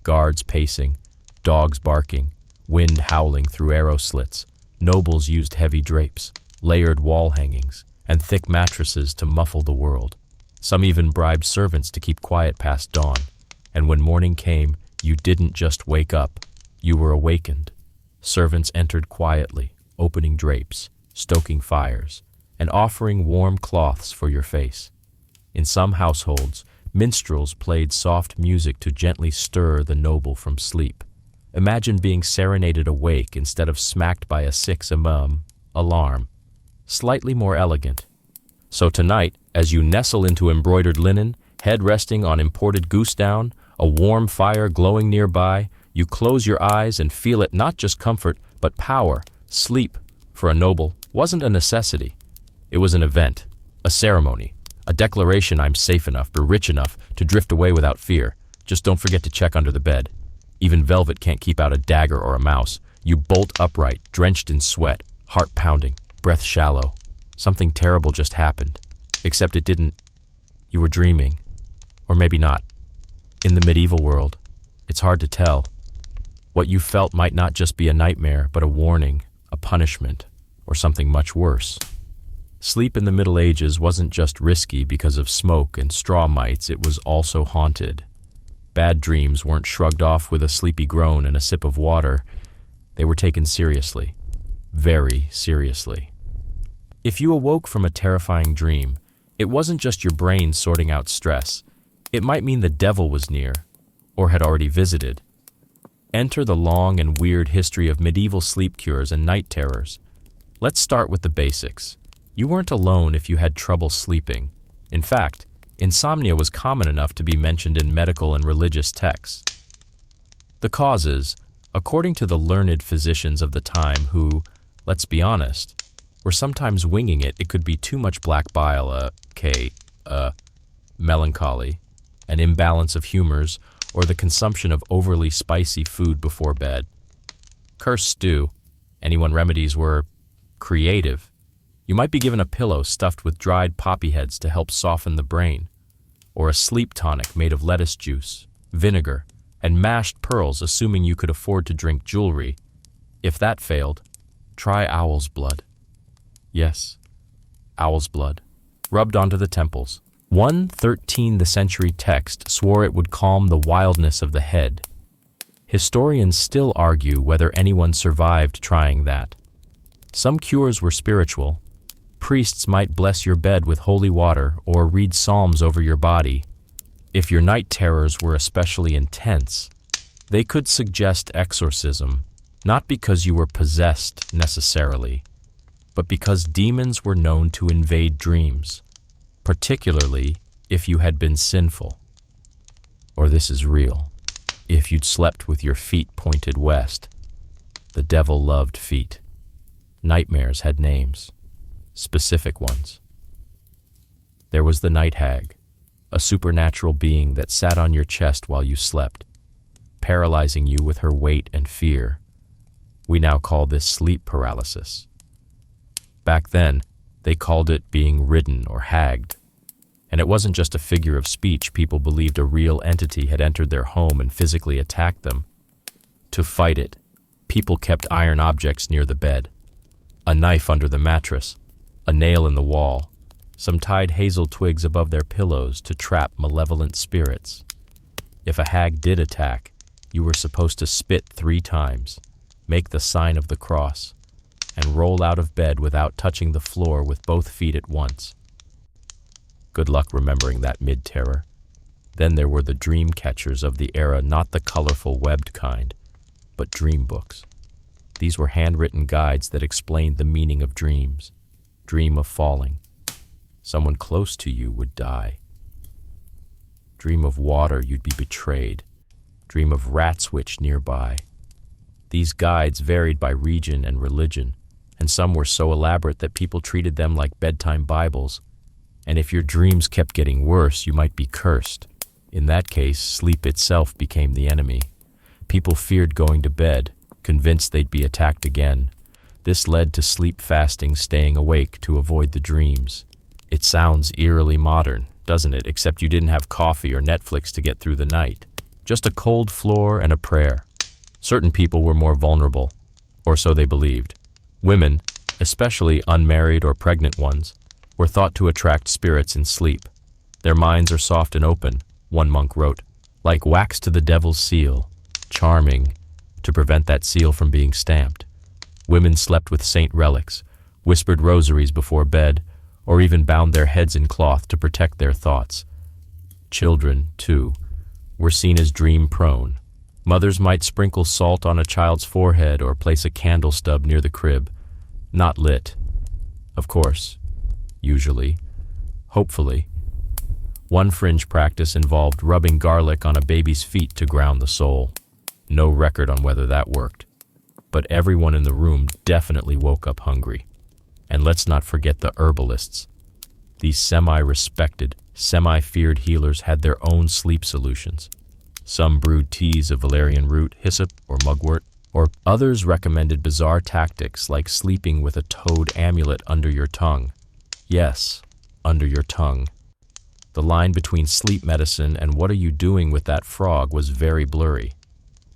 Guards pacing, dogs barking, wind howling through arrow slits. Nobles used heavy drapes, layered wall hangings, and thick mattresses to muffle the world. Some even bribed servants to keep quiet past dawn. And when morning came, you didn't just wake up, you were awakened. Servants entered quietly, opening drapes, stoking fires, and offering warm cloths for your face. In some households, minstrels played soft music to gently stir the noble from sleep. Imagine being serenaded awake instead of smacked by a 6 a.m. alarm. Slightly more elegant. So tonight, as you nestle into embroidered linen, head resting on imported goose down, a warm fire glowing nearby, you close your eyes and feel it not just comfort, but power. Sleep, for a noble, wasn't a necessity. It was an event, a ceremony, a declaration I'm safe enough or rich enough to drift away without fear. Just don't forget to check under the bed. Even velvet can't keep out a dagger or a mouse. You bolt upright, drenched in sweat, heart pounding, breath shallow. Something terrible just happened. Except it didn't. You were dreaming. Or maybe not. In the medieval world, it's hard to tell. What you felt might not just be a nightmare, but a warning, a punishment, or something much worse. Sleep in the Middle Ages wasn't just risky because of smoke and straw mites, it was also haunted. Bad dreams weren't shrugged off with a sleepy groan and a sip of water. They were taken seriously. Very seriously. If you awoke from a terrifying dream, it wasn't just your brain sorting out stress. It might mean the devil was near, or had already visited. Enter the long and weird history of medieval sleep cures and night terrors. Let's start with the basics. You weren't alone if you had trouble sleeping. In fact, insomnia was common enough to be mentioned in medical and religious texts. The causes, according to the learned physicians of the time who, let's be honest, were sometimes winging it, it could be too much black bile, melancholy, an imbalance of humors, or the consumption of overly spicy food before bed. Curse stew. Anyone remedies were creative. You might be given a pillow stuffed with dried poppy heads to help soften the brain, or a sleep tonic made of lettuce juice, vinegar, and mashed pearls, assuming you could afford to drink jewelry. If that failed, try owl's blood. Yes, owl's blood, rubbed onto the temples. One 13th century text swore it would calm the wildness of the head. Historians still argue whether anyone survived trying that. Some cures were spiritual. Priests might bless your bed with holy water or read psalms over your body. If your night terrors were especially intense, they could suggest exorcism, not because you were possessed necessarily, but because demons were known to invade dreams, particularly if you had been sinful. Or this is real. If you'd slept with your feet pointed west, the devil loved feet. Nightmares had names, specific ones. There was the night hag, a supernatural being that sat on your chest while you slept, paralyzing you with her weight and fear. We now call this sleep paralysis. Back then, they called it being ridden or hagged. And it wasn't just a figure of speech. People believed a real entity had entered their home and physically attacked them. To fight it, people kept iron objects near the bed, a knife under the mattress, a nail in the wall. Some tied hazel twigs above their pillows to trap malevolent spirits. If a hag did attack, you were supposed to spit 3 times, make the sign of the cross, and roll out of bed without touching the floor with both feet at once. Good luck remembering that mid-terror. Then there were the dream catchers of the era, not the colorful webbed kind, but dream books. These were handwritten guides that explained the meaning of dreams. Dream of falling. Someone close to you would die. Dream of water, you'd be betrayed. Dream of rat switch nearby. These guides varied by region and religion, and some were so elaborate that people treated them like bedtime Bibles. And if your dreams kept getting worse, you might be cursed. In that case, sleep itself became the enemy. People feared going to bed, convinced they'd be attacked again. This led to sleep fasting, staying awake to avoid the dreams. It sounds eerily modern, doesn't it? Except you didn't have coffee or Netflix to get through the night. Just a cold floor and a prayer. Certain people were more vulnerable, or so they believed. Women, especially unmarried or pregnant ones, were thought to attract spirits in sleep. Their minds are soft and open, one monk wrote, like wax to the devil's seal, charming, to prevent that seal from being stamped. Women slept with saint relics, whispered rosaries before bed, or even bound their heads in cloth to protect their thoughts. Children, too, were seen as dream-prone. Mothers might sprinkle salt on a child's forehead or place a candle stub near the crib, not lit. Of course, usually, hopefully. One fringe practice involved rubbing garlic on a baby's feet to ground the soul. No record on whether that worked, but everyone in the room definitely woke up hungry. And let's not forget the herbalists. These semi-respected, semi-feared healers had their own sleep solutions. Some brewed teas of valerian root, hyssop, or mugwort, or others recommended bizarre tactics like sleeping with a toad amulet under your tongue. Yes, under your tongue. The line between sleep medicine and what are you doing with that frog was very blurry.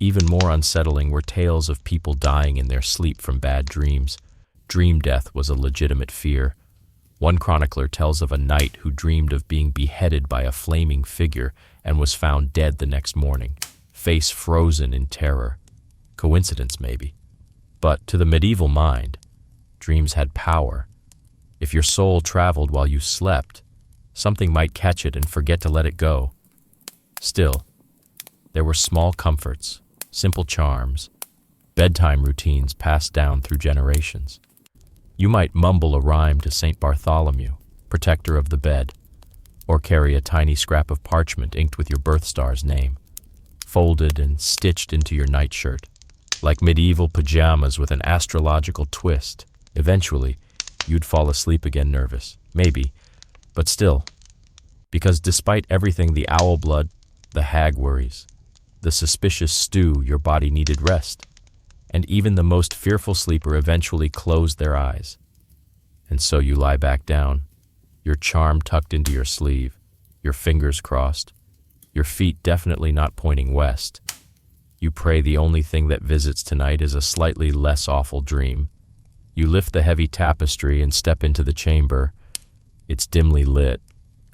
Even more unsettling were tales of people dying in their sleep from bad dreams. Dream death was a legitimate fear. One chronicler tells of a knight who dreamed of being beheaded by a flaming figure and was found dead the next morning, face frozen in terror. Coincidence, maybe. But to the medieval mind, dreams had power. If your soul traveled while you slept, something might catch it and forget to let it go. Still, there were small comforts, simple charms, bedtime routines passed down through generations. You might mumble a rhyme to St. Bartholomew, protector of the bed, or carry a tiny scrap of parchment inked with your birth star's name, folded and stitched into your nightshirt, like medieval pajamas with an astrological twist. Eventually, you'd fall asleep again nervous, maybe, but still, because despite everything, the owl blood, the hag worries, the suspicious stew, your body needed rest, and even the most fearful sleeper eventually closed their eyes. And so you lie back down, your charm tucked into your sleeve, your fingers crossed, your feet definitely not pointing west. You pray the only thing that visits tonight is a slightly less awful dream. You lift the heavy tapestry and step into the chamber. It's dimly lit,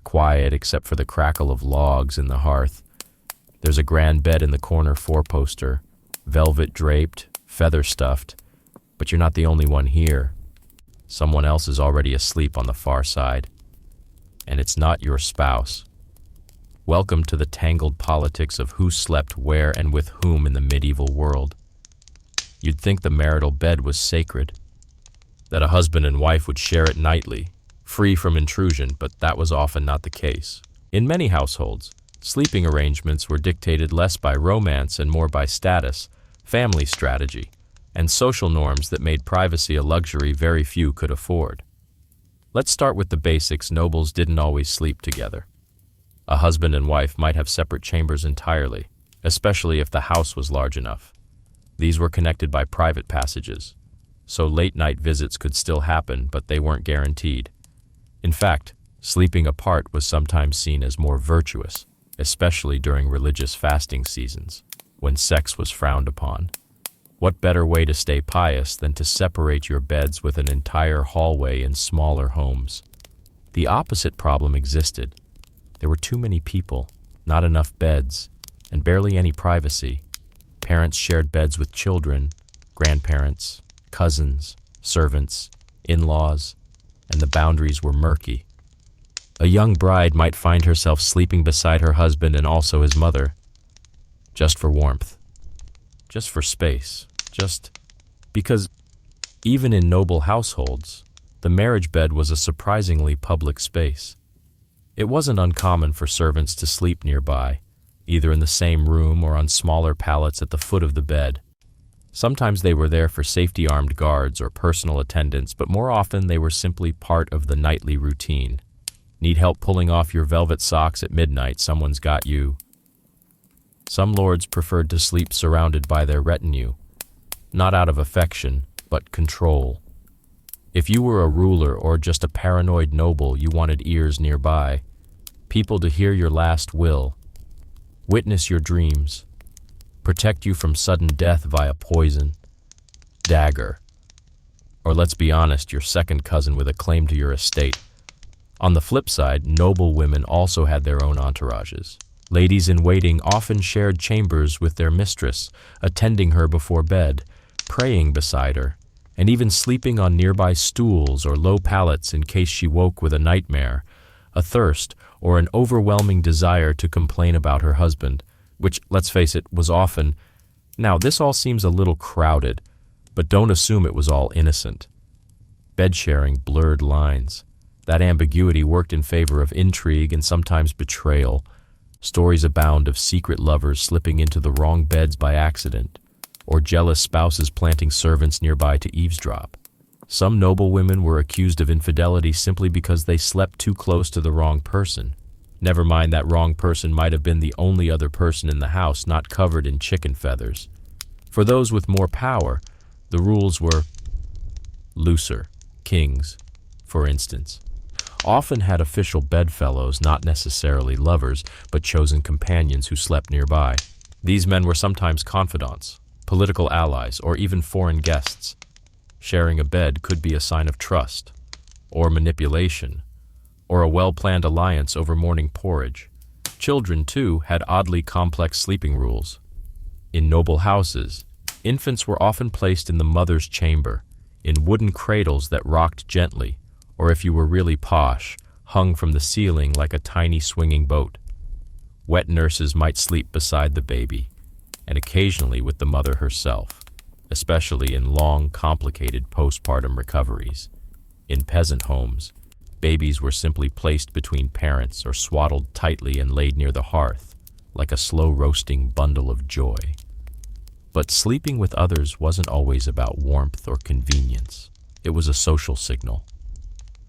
quiet except for the crackle of logs in the hearth. There's a grand bed in the corner four-poster, velvet draped, feather stuffed, but you're not the only one here. Someone else is already asleep on the far side, and it's not your spouse. Welcome to the tangled politics of who slept where and with whom in the medieval world. You'd think the marital bed was sacred, that a husband and wife would share it nightly, free from intrusion, but that was often not the case. In many households, sleeping arrangements were dictated less by romance and more by status, family strategy, and social norms that made privacy a luxury very few could afford. Let's start with the basics. Nobles didn't always sleep together. A husband and wife might have separate chambers entirely, especially if the house was large enough. These were connected by private passages, so late-night visits could still happen, but they weren't guaranteed. In fact, sleeping apart was sometimes seen as more virtuous, especially during religious fasting seasons, when sex was frowned upon. What better way to stay pious than to separate your beds with an entire hallway in smaller homes? The opposite problem existed. There were too many people, not enough beds, and barely any privacy. Parents shared beds with children, grandparents, cousins, servants, in-laws, and the boundaries were murky. A young bride might find herself sleeping beside her husband and also his mother, just for warmth, just for space, just because even in noble households, the marriage bed was a surprisingly public space. It wasn't uncommon for servants to sleep nearby, either in the same room or on smaller pallets at the foot of the bed. Sometimes they were there for safety-armed guards or personal attendants, but more often they were simply part of the nightly routine. Need help pulling off your velvet socks at midnight? Someone's got you. Some lords preferred to sleep surrounded by their retinue, not out of affection, but control. If you were a ruler or just a paranoid noble, you wanted ears nearby, people to hear your last will, witness your dreams, protect you from sudden death via poison, dagger, or let's be honest, your second cousin with a claim to your estate. On the flip side, noble women also had their own entourages. Ladies in waiting often shared chambers with their mistress, attending her before bed, praying beside her, and even sleeping on nearby stools or low pallets in case she woke with a nightmare, a thirst, or an overwhelming desire to complain about her husband, which, let's face it, was often, Now, this all seems a little crowded, but don't assume it was all innocent. Bed sharing blurred lines. That ambiguity worked in favor of intrigue and sometimes betrayal. Stories abound of secret lovers slipping into the wrong beds by accident, or jealous spouses planting servants nearby to eavesdrop. Some noble women were accused of infidelity simply because they slept too close to the wrong person. Never mind that wrong person might have been the only other person in the house not covered in chicken feathers. For those with more power, the rules were looser. Kings, for instance, often had official bedfellows, not necessarily lovers, but chosen companions who slept nearby. These men were sometimes confidants, political allies, or even foreign guests. Sharing a bed could be a sign of trust, or manipulation, or a well-planned alliance over morning porridge. Children, too, had oddly complex sleeping rules. In noble houses, infants were often placed in the mother's chamber, in wooden cradles that rocked gently, or if you were really posh, hung from the ceiling like a tiny swinging boat. Wet nurses might sleep beside the baby, and occasionally with the mother herself, especially in long, complicated postpartum recoveries. In peasant homes, babies were simply placed between parents or swaddled tightly and laid near the hearth, like a slow-roasting bundle of joy. But sleeping with others wasn't always about warmth or convenience. It was a social signal.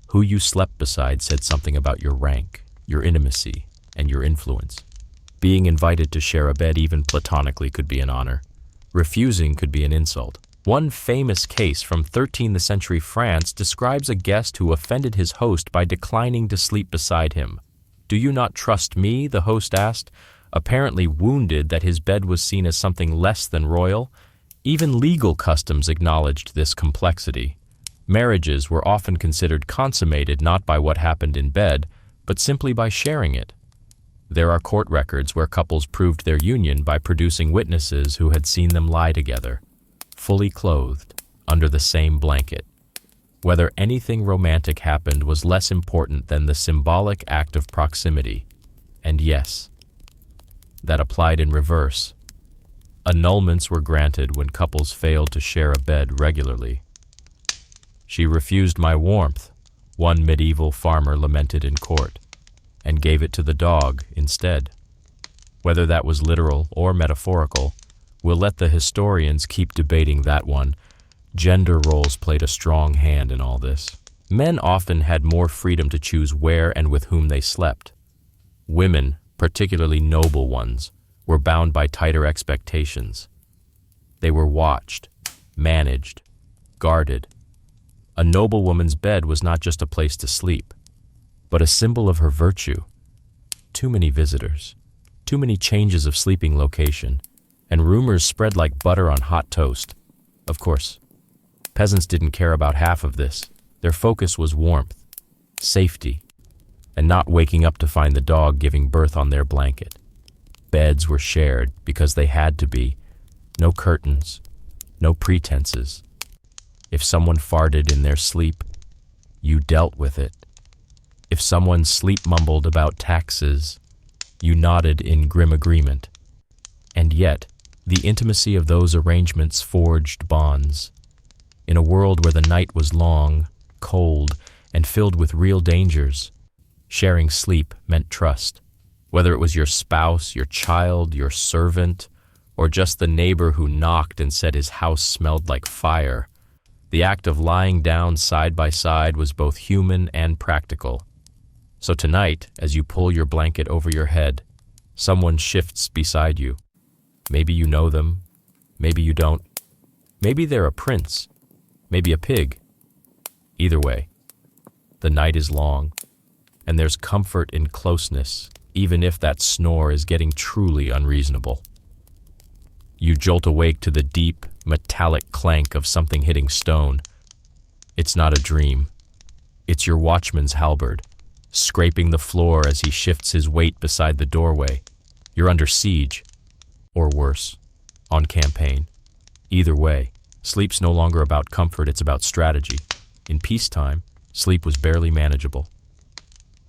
Who you slept beside said something about your rank, your intimacy, and your influence. Being invited to share a bed even platonically could be an honor. Refusing could be an insult. One famous case from 13th century France describes a guest who offended his host by declining to sleep beside him. "Do you not trust me?" the host asked, apparently wounded that his bed was seen as something less than royal. Even legal customs acknowledged this complexity. Marriages were often considered consummated not by what happened in bed, but simply by sharing it. There are court records where couples proved their union by producing witnesses who had seen them lie together, fully clothed, under the same blanket. Whether anything romantic happened was less important than the symbolic act of proximity. And yes, that applied in reverse. Annulments were granted when couples failed to share a bed regularly. "She refused my warmth," one medieval farmer lamented in court, and gave it to the dog instead. Whether that was literal or metaphorical, we'll let the historians keep debating that one. Gender roles played a strong hand in all this. Men often had more freedom to choose where and with whom they slept. Women, particularly noble ones, were bound by tighter expectations. They were watched, managed, guarded. A noble woman's bed was not just a place to sleep, but a symbol of her virtue. Too many visitors, too many changes of sleeping location, and rumors spread like butter on hot toast. Of course, peasants didn't care about half of this. Their focus was warmth, safety, and not waking up to find the dog giving birth on their blanket. Beds were shared because they had to be. No curtains, no pretenses. If someone farted in their sleep, you dealt with it. If someone sleep mumbled about taxes, you nodded in grim agreement. And yet, the intimacy of those arrangements forged bonds. In a world where the night was long, cold, and filled with real dangers, sharing sleep meant trust. Whether it was your spouse, your child, your servant, or just the neighbor who knocked and said his house smelled like fire, the act of lying down side by side was both human and practical. So tonight, as you pull your blanket over your head, someone shifts beside you. Maybe you know them, maybe you don't. Maybe they're a prince, maybe a pig. Either way, the night is long, and there's comfort in closeness, even if that snore is getting truly unreasonable. You jolt awake to the deep, metallic clank of something hitting stone. It's not a dream. It's your watchman's halberd, scraping the floor as he shifts his weight beside the doorway. You're under siege, or worse, on campaign. Either way, sleep's no longer about comfort, it's about strategy. In peacetime, sleep was barely manageable.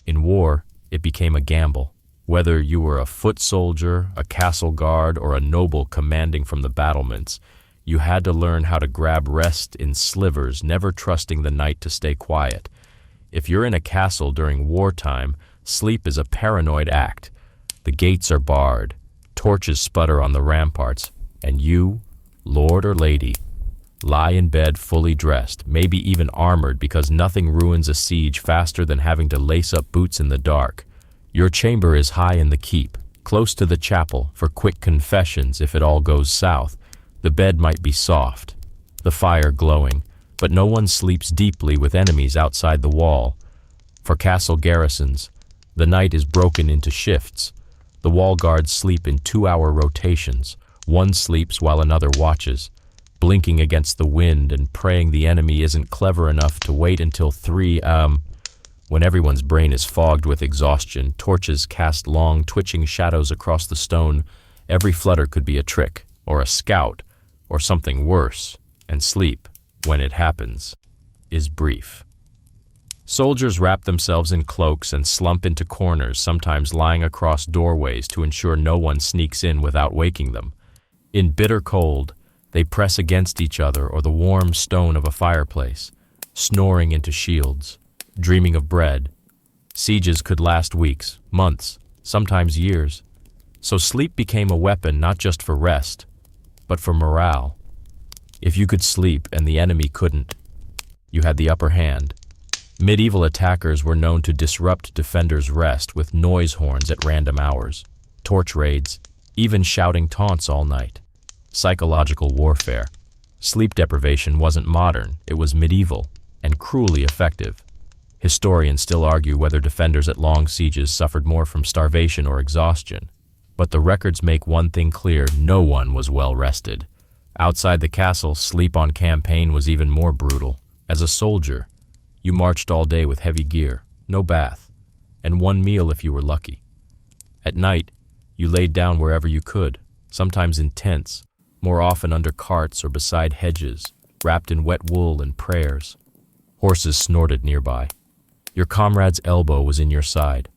In war, it became a gamble, Whether you were a foot soldier, a castle guard, or a noble commanding from the battlements, you had to learn how to grab rest in slivers, never trusting the night to stay quiet. If you're in a castle during wartime, sleep is a paranoid act. The gates are barred, torches sputter on the ramparts, and you, lord or lady, lie in bed fully dressed, maybe even armored, because nothing ruins a siege faster than having to lace up boots in the dark. Your chamber is high in the keep, close to the chapel, for quick confessions if it all goes south. The bed might be soft, the fire glowing, but no one sleeps deeply with enemies outside the wall. For castle garrisons, the night is broken into shifts. The wall guards sleep in 2-hour rotations. One sleeps while another watches, blinking against the wind and praying the enemy isn't clever enough to wait until 3 a.m. When everyone's brain is fogged with exhaustion, torches cast long, twitching shadows across the stone. Every flutter could be a trick, or a scout, or something worse, and sleep, when it happens, is brief. Soldiers wrap themselves in cloaks and slump into corners, sometimes lying across doorways to ensure no one sneaks in without waking them. In bitter cold, they press against each other or the warm stone of a fireplace, snoring into shields, dreaming of bread. Sieges could last weeks, months, sometimes years. So sleep became a weapon not just for rest, but for morale. If you could sleep and the enemy couldn't, you had the upper hand. Medieval attackers were known to disrupt defenders' rest with noise horns at random hours, torch raids, even shouting taunts all night. Psychological warfare. Sleep deprivation wasn't modern, it was medieval, and cruelly effective. Historians still argue whether defenders at long sieges suffered more from starvation or exhaustion. But the records make one thing clear: no one was well rested. Outside the castle, sleep on campaign was even more brutal. As a soldier, you marched all day with heavy gear, no bath, and one meal if you were lucky. At night, you laid down wherever you could, sometimes in tents, more often under carts or beside hedges, wrapped in wet wool and prayers. Horses snorted nearby. Your comrade's elbow was in your side.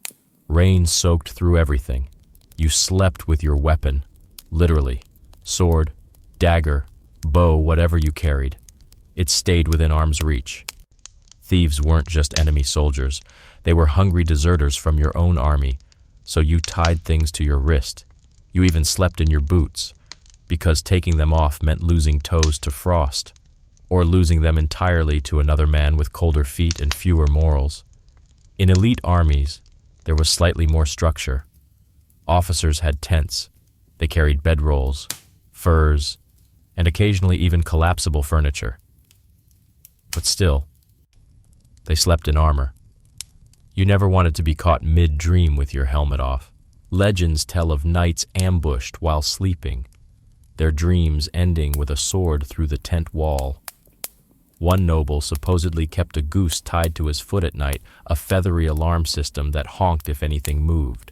Rain soaked through everything. You slept with your weapon, literally. Sword, dagger, bow, whatever you carried. It stayed within arm's reach. Thieves weren't just enemy soldiers. They were hungry deserters from your own army, so you tied things to your wrist. You even slept in your boots, because taking them off meant losing toes to frost, or losing them entirely to another man with colder feet and fewer morals. In elite armies, there was slightly more structure. Officers had tents. They carried bedrolls, furs, and occasionally even collapsible furniture. But still, they slept in armor. You never wanted to be caught mid-dream with your helmet off. Legends tell of knights ambushed while sleeping, their dreams ending with a sword through the tent wall. One noble supposedly kept a goose tied to his foot at night, a feathery alarm system that honked if anything moved.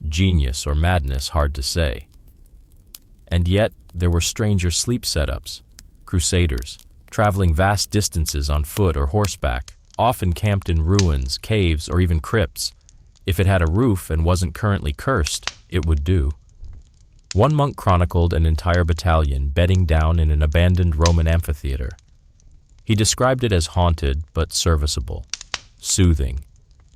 Genius or madness, hard to say. And yet, there were stranger sleep setups. Crusaders, traveling vast distances on foot or horseback, often camped in ruins, caves, or even crypts. If it had a roof and wasn't currently cursed, it would do. One monk chronicled an entire battalion bedding down in an abandoned Roman amphitheater. He described it as haunted but serviceable, soothing.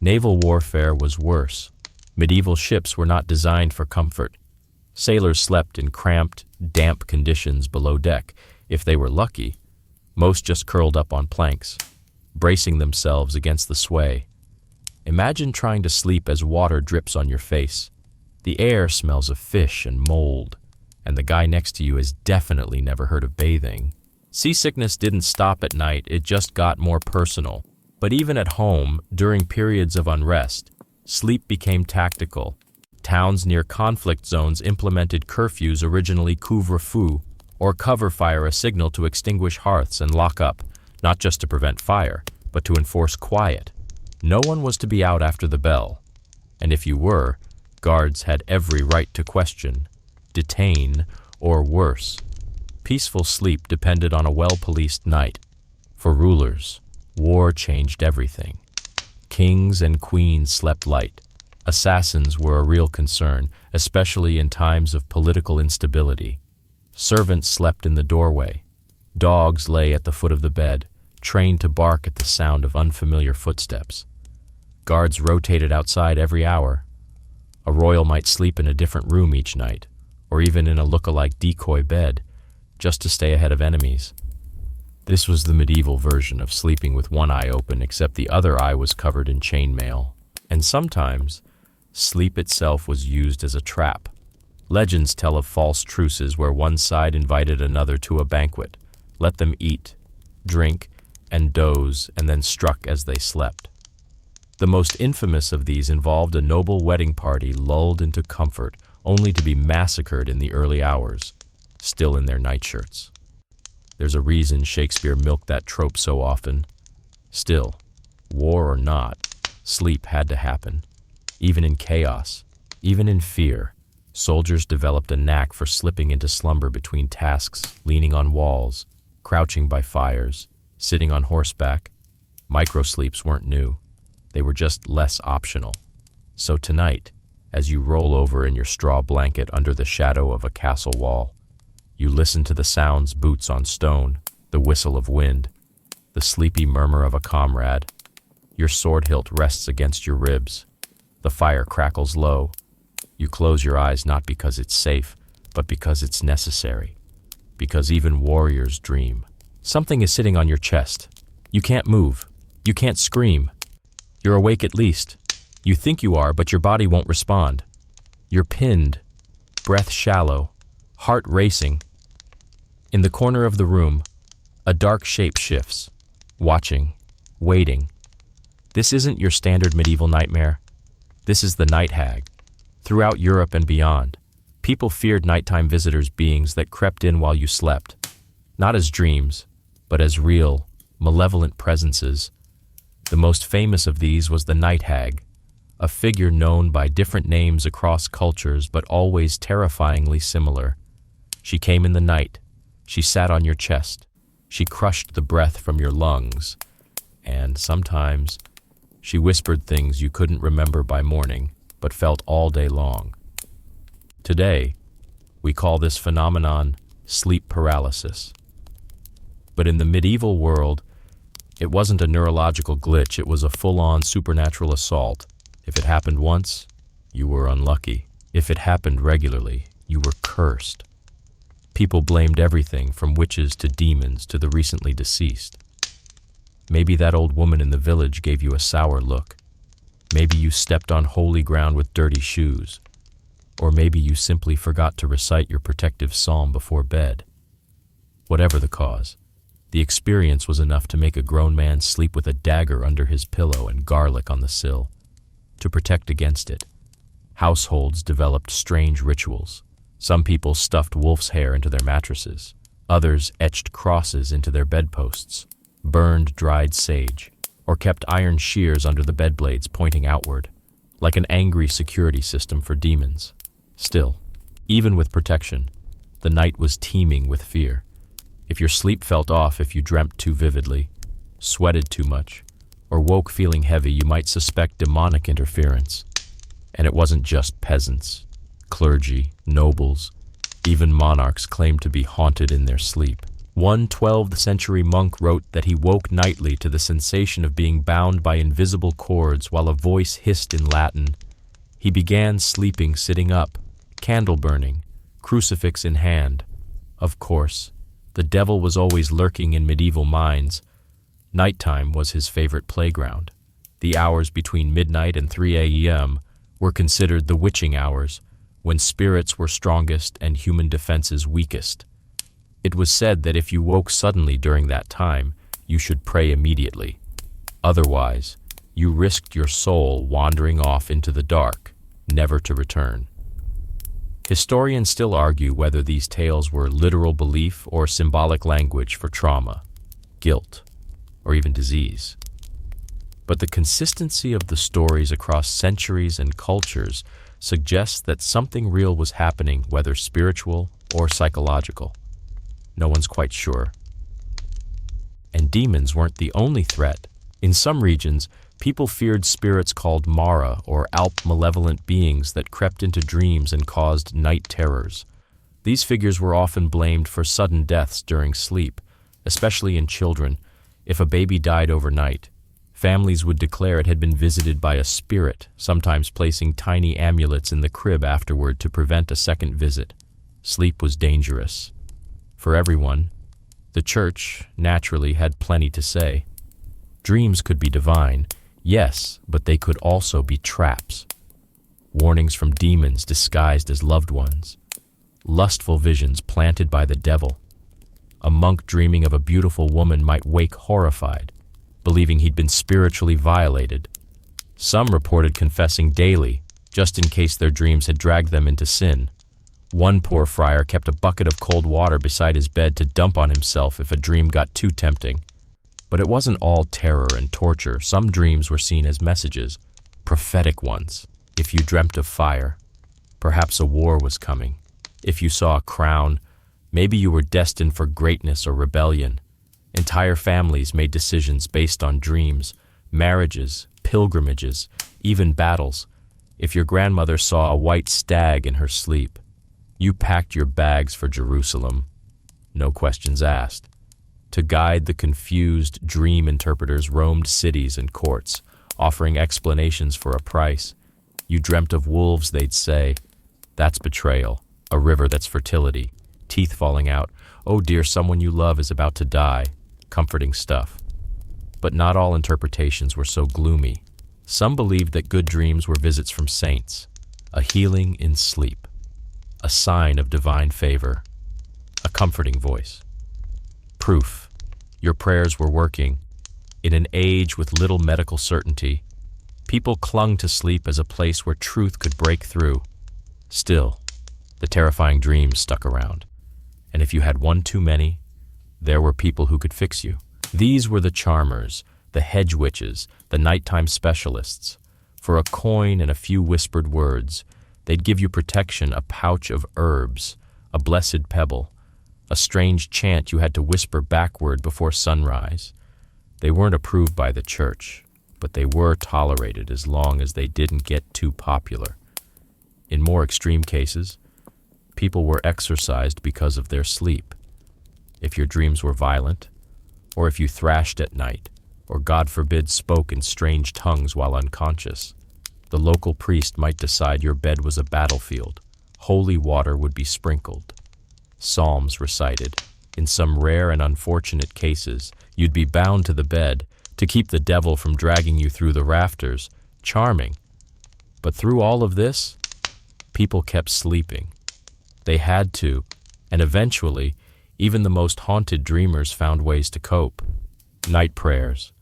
Naval warfare was worse. Medieval ships were not designed for comfort. Sailors slept in cramped, damp conditions below deck. If they were lucky, most just curled up on planks, bracing themselves against the sway. Imagine trying to sleep as water drips on your face. The air smells of fish and mold, and the guy next to you has definitely never heard of bathing. Seasickness didn't stop at night, it just got more personal. But even at home, during periods of unrest, sleep became tactical. Towns near conflict zones implemented curfews, originally couvre-feu, or cover fire, a signal to extinguish hearths and lock up, not just to prevent fire, but to enforce quiet. No one was to be out after the bell, and if you were, guards had every right to question, detain, or worse. Peaceful sleep depended on a well-policed night. For rulers, war changed everything. Kings and queens slept light. Assassins were a real concern, especially in times of political instability. Servants slept in the doorway. Dogs lay at the foot of the bed, trained to bark at the sound of unfamiliar footsteps. Guards rotated outside every hour. A royal might sleep in a different room each night, or even in a look-alike decoy bed, just to stay ahead of enemies. This was the medieval version of sleeping with one eye open, except the other eye was covered in chainmail. And sometimes, sleep itself was used as a trap. Legends tell of false truces where one side invited another to a banquet, let them eat, drink, and doze, and then struck as they slept. The most infamous of these involved a noble wedding party lulled into comfort, only to be massacred in the early hours, still in their nightshirts. There's a reason Shakespeare milked that trope so often. Still, war or not, sleep had to happen. Even in chaos, even in fear, soldiers developed a knack for slipping into slumber between tasks, leaning on walls, crouching by fires, sitting on horseback. Microsleeps weren't new. They were just less optional. So tonight, as you roll over in your straw blanket under the shadow of a castle wall, you listen to the sounds, boots on stone, the whistle of wind, the sleepy murmur of a comrade. Your sword hilt rests against your ribs. The fire crackles low. You close your eyes not because it's safe, but because it's necessary. Because even warriors dream. Something is sitting on your chest. You can't move. You can't scream. You're awake at least. You think you are, but your body won't respond. You're pinned, breath shallow, heart racing. In the corner of the room, a dark shape shifts, watching, waiting. This isn't your standard medieval nightmare. This is the night hag. Throughout Europe and beyond, people feared nighttime visitors, beings that crept in while you slept, not as dreams, but as real, malevolent presences. The most famous of these was the night hag, a figure known by different names across cultures but always terrifyingly similar. She came in the night. She sat on your chest. She crushed the breath from your lungs. And sometimes, she whispered things you couldn't remember by morning, but felt all day long. Today, we call this phenomenon sleep paralysis. But in the medieval world, it wasn't a neurological glitch, it was a full-on supernatural assault. If it happened once, you were unlucky. If it happened regularly, you were cursed. People blamed everything from witches to demons to the recently deceased. Maybe that old woman in the village gave you a sour look. Maybe you stepped on holy ground with dirty shoes. Or maybe you simply forgot to recite your protective psalm before bed. Whatever the cause, the experience was enough to make a grown man sleep with a dagger under his pillow and garlic on the sill. To protect against it, households developed strange rituals. Some people stuffed wolf's hair into their mattresses. Others etched crosses into their bedposts, burned dried sage, or kept iron shears under the bed blades pointing outward, like an angry security system for demons. Still, even with protection, the night was teeming with fear. If your sleep felt off, if you dreamt too vividly, sweated too much, or woke feeling heavy, you might suspect demonic interference. And it wasn't just peasants. Clergy, nobles, even monarchs claimed to be haunted in their sleep. One 12th century monk wrote that he woke nightly to the sensation of being bound by invisible cords while a voice hissed in Latin. He began sleeping sitting up, candle burning, crucifix in hand. Of course, the devil was always lurking in medieval minds. Nighttime was his favorite playground. The hours between midnight and 3 a.m. were considered the witching hours, when spirits were strongest and human defenses weakest. It was said that if you woke suddenly during that time, you should pray immediately. Otherwise, you risked your soul wandering off into the dark, never to return. Historians still argue whether these tales were literal belief or symbolic language for trauma, guilt, or even disease. But the consistency of the stories across centuries and cultures suggests that something real was happening, whether spiritual or psychological. No one's quite sure. And demons weren't the only threat. In some regions, People feared spirits called Mara or Alp malevolent beings that crept into dreams and caused night terrors. These figures were often blamed for sudden deaths during sleep, especially in children. If a baby died overnight, families would declare it had been visited by a spirit, sometimes placing tiny amulets in the crib afterward to prevent a second visit. Sleep was dangerous. For everyone, the church, naturally, had plenty to say. Dreams could be divine, yes, but they could also be traps. Warnings from demons disguised as loved ones. Lustful visions planted by the devil. A monk dreaming of a beautiful woman might wake horrified, believing he'd been spiritually violated. Some reported confessing daily, just in case their dreams had dragged them into sin. One poor friar kept a bucket of cold water beside his bed to dump on himself if a dream got too tempting. But it wasn't all terror and torture. Some dreams were seen as messages, prophetic ones. If you dreamt of fire, perhaps a war was coming. If you saw a crown, maybe you were destined for greatness or rebellion. Entire families made decisions based on dreams, marriages, pilgrimages, even battles. If your grandmother saw a white stag in her sleep, you packed your bags for Jerusalem. No questions asked. To guide the confused, dream interpreters roamed cities and courts, offering explanations for a price. You dreamt of wolves, they'd say. That's betrayal. A river that's fertility. Teeth falling out. Oh dear, someone you love is about to die. Comforting stuff. But not all interpretations were so gloomy. Some believed that good dreams were visits from saints, a healing in sleep, a sign of divine favor, a comforting voice. Proof. Your prayers were working. In an age with little medical certainty, people clung to sleep as a place where truth could break through. Still, the terrifying dreams stuck around. And if you had one too many, there were people who could fix you. These were the charmers, the hedge witches, the nighttime specialists. For a coin and a few whispered words, they'd give you protection, a pouch of herbs, a blessed pebble, a strange chant you had to whisper backward before sunrise. They weren't approved by the church, but they were tolerated as long as they didn't get too popular. In more extreme cases, people were exorcised because of their sleep. If your dreams were violent, or if you thrashed at night, or God forbid spoke in strange tongues while unconscious, the local priest might decide your bed was a battlefield. Holy water would be sprinkled. Psalms recited. In some rare and unfortunate cases, you'd be bound to the bed to keep the devil from dragging you through the rafters. Charming. But through all of this, people kept sleeping. They had to, and eventually, even the most haunted dreamers found ways to cope. Night prayers,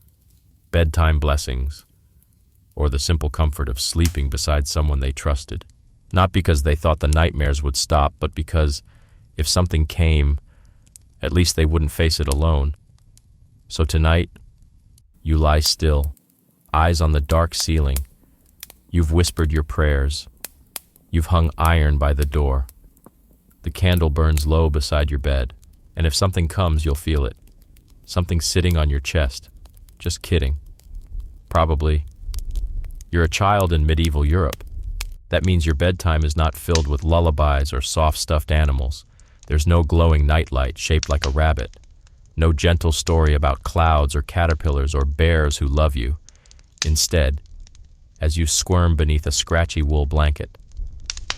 bedtime blessings, or the simple comfort of sleeping beside someone they trusted. Not because they thought the nightmares would stop, but because if something came, at least they wouldn't face it alone. So tonight, you lie still, eyes on the dark ceiling. You've whispered your prayers. You've hung iron by the door. The candle burns low beside your bed, and if something comes, you'll feel it. Something sitting on your chest. Just kidding. Probably. You're a child in medieval Europe. That means your bedtime is not filled with lullabies or soft stuffed animals. There's no glowing nightlight shaped like a rabbit. No gentle story about clouds or caterpillars or bears who love you. Instead, as you squirm beneath a scratchy wool blanket,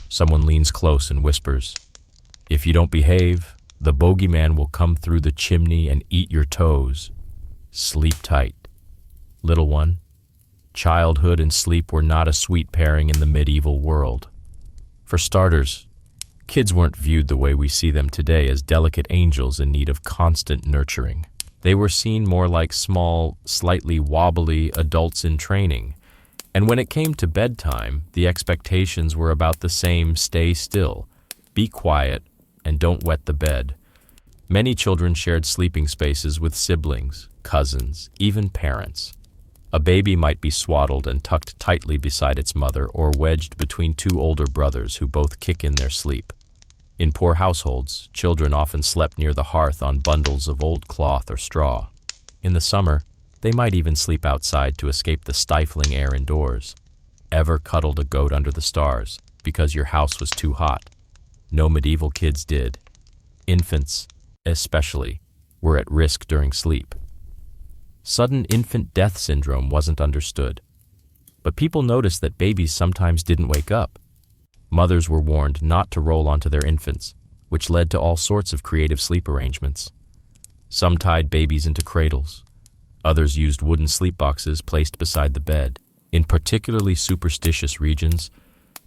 someone leans close and whispers, "If you don't behave, the bogeyman will come through the chimney and eat your toes. Sleep tight." Little one, childhood and sleep were not a sweet pairing in the medieval world. For starters, kids weren't viewed the way we see them today as delicate angels in need of constant nurturing. They were seen more like small, slightly wobbly adults in training. And when it came to bedtime, the expectations were about the same: stay still, be quiet, and don't wet the bed. Many children shared sleeping spaces with siblings, cousins, even parents. A baby might be swaddled and tucked tightly beside its mother or wedged between two older brothers who both kick in their sleep. In poor households, children often slept near the hearth on bundles of old cloth or straw. In the summer, They might even sleep outside to escape the stifling air indoors. Ever cuddled a goat under the stars because your house was too hot? No medieval kids did. Infants, especially, were at risk during sleep. Sudden infant death syndrome wasn't understood, but people noticed that babies sometimes didn't wake up. Mothers were warned not to roll onto their infants, which led to all sorts of creative sleep arrangements. Some tied babies into cradles. Others used wooden sleep boxes placed beside the bed. In particularly superstitious regions,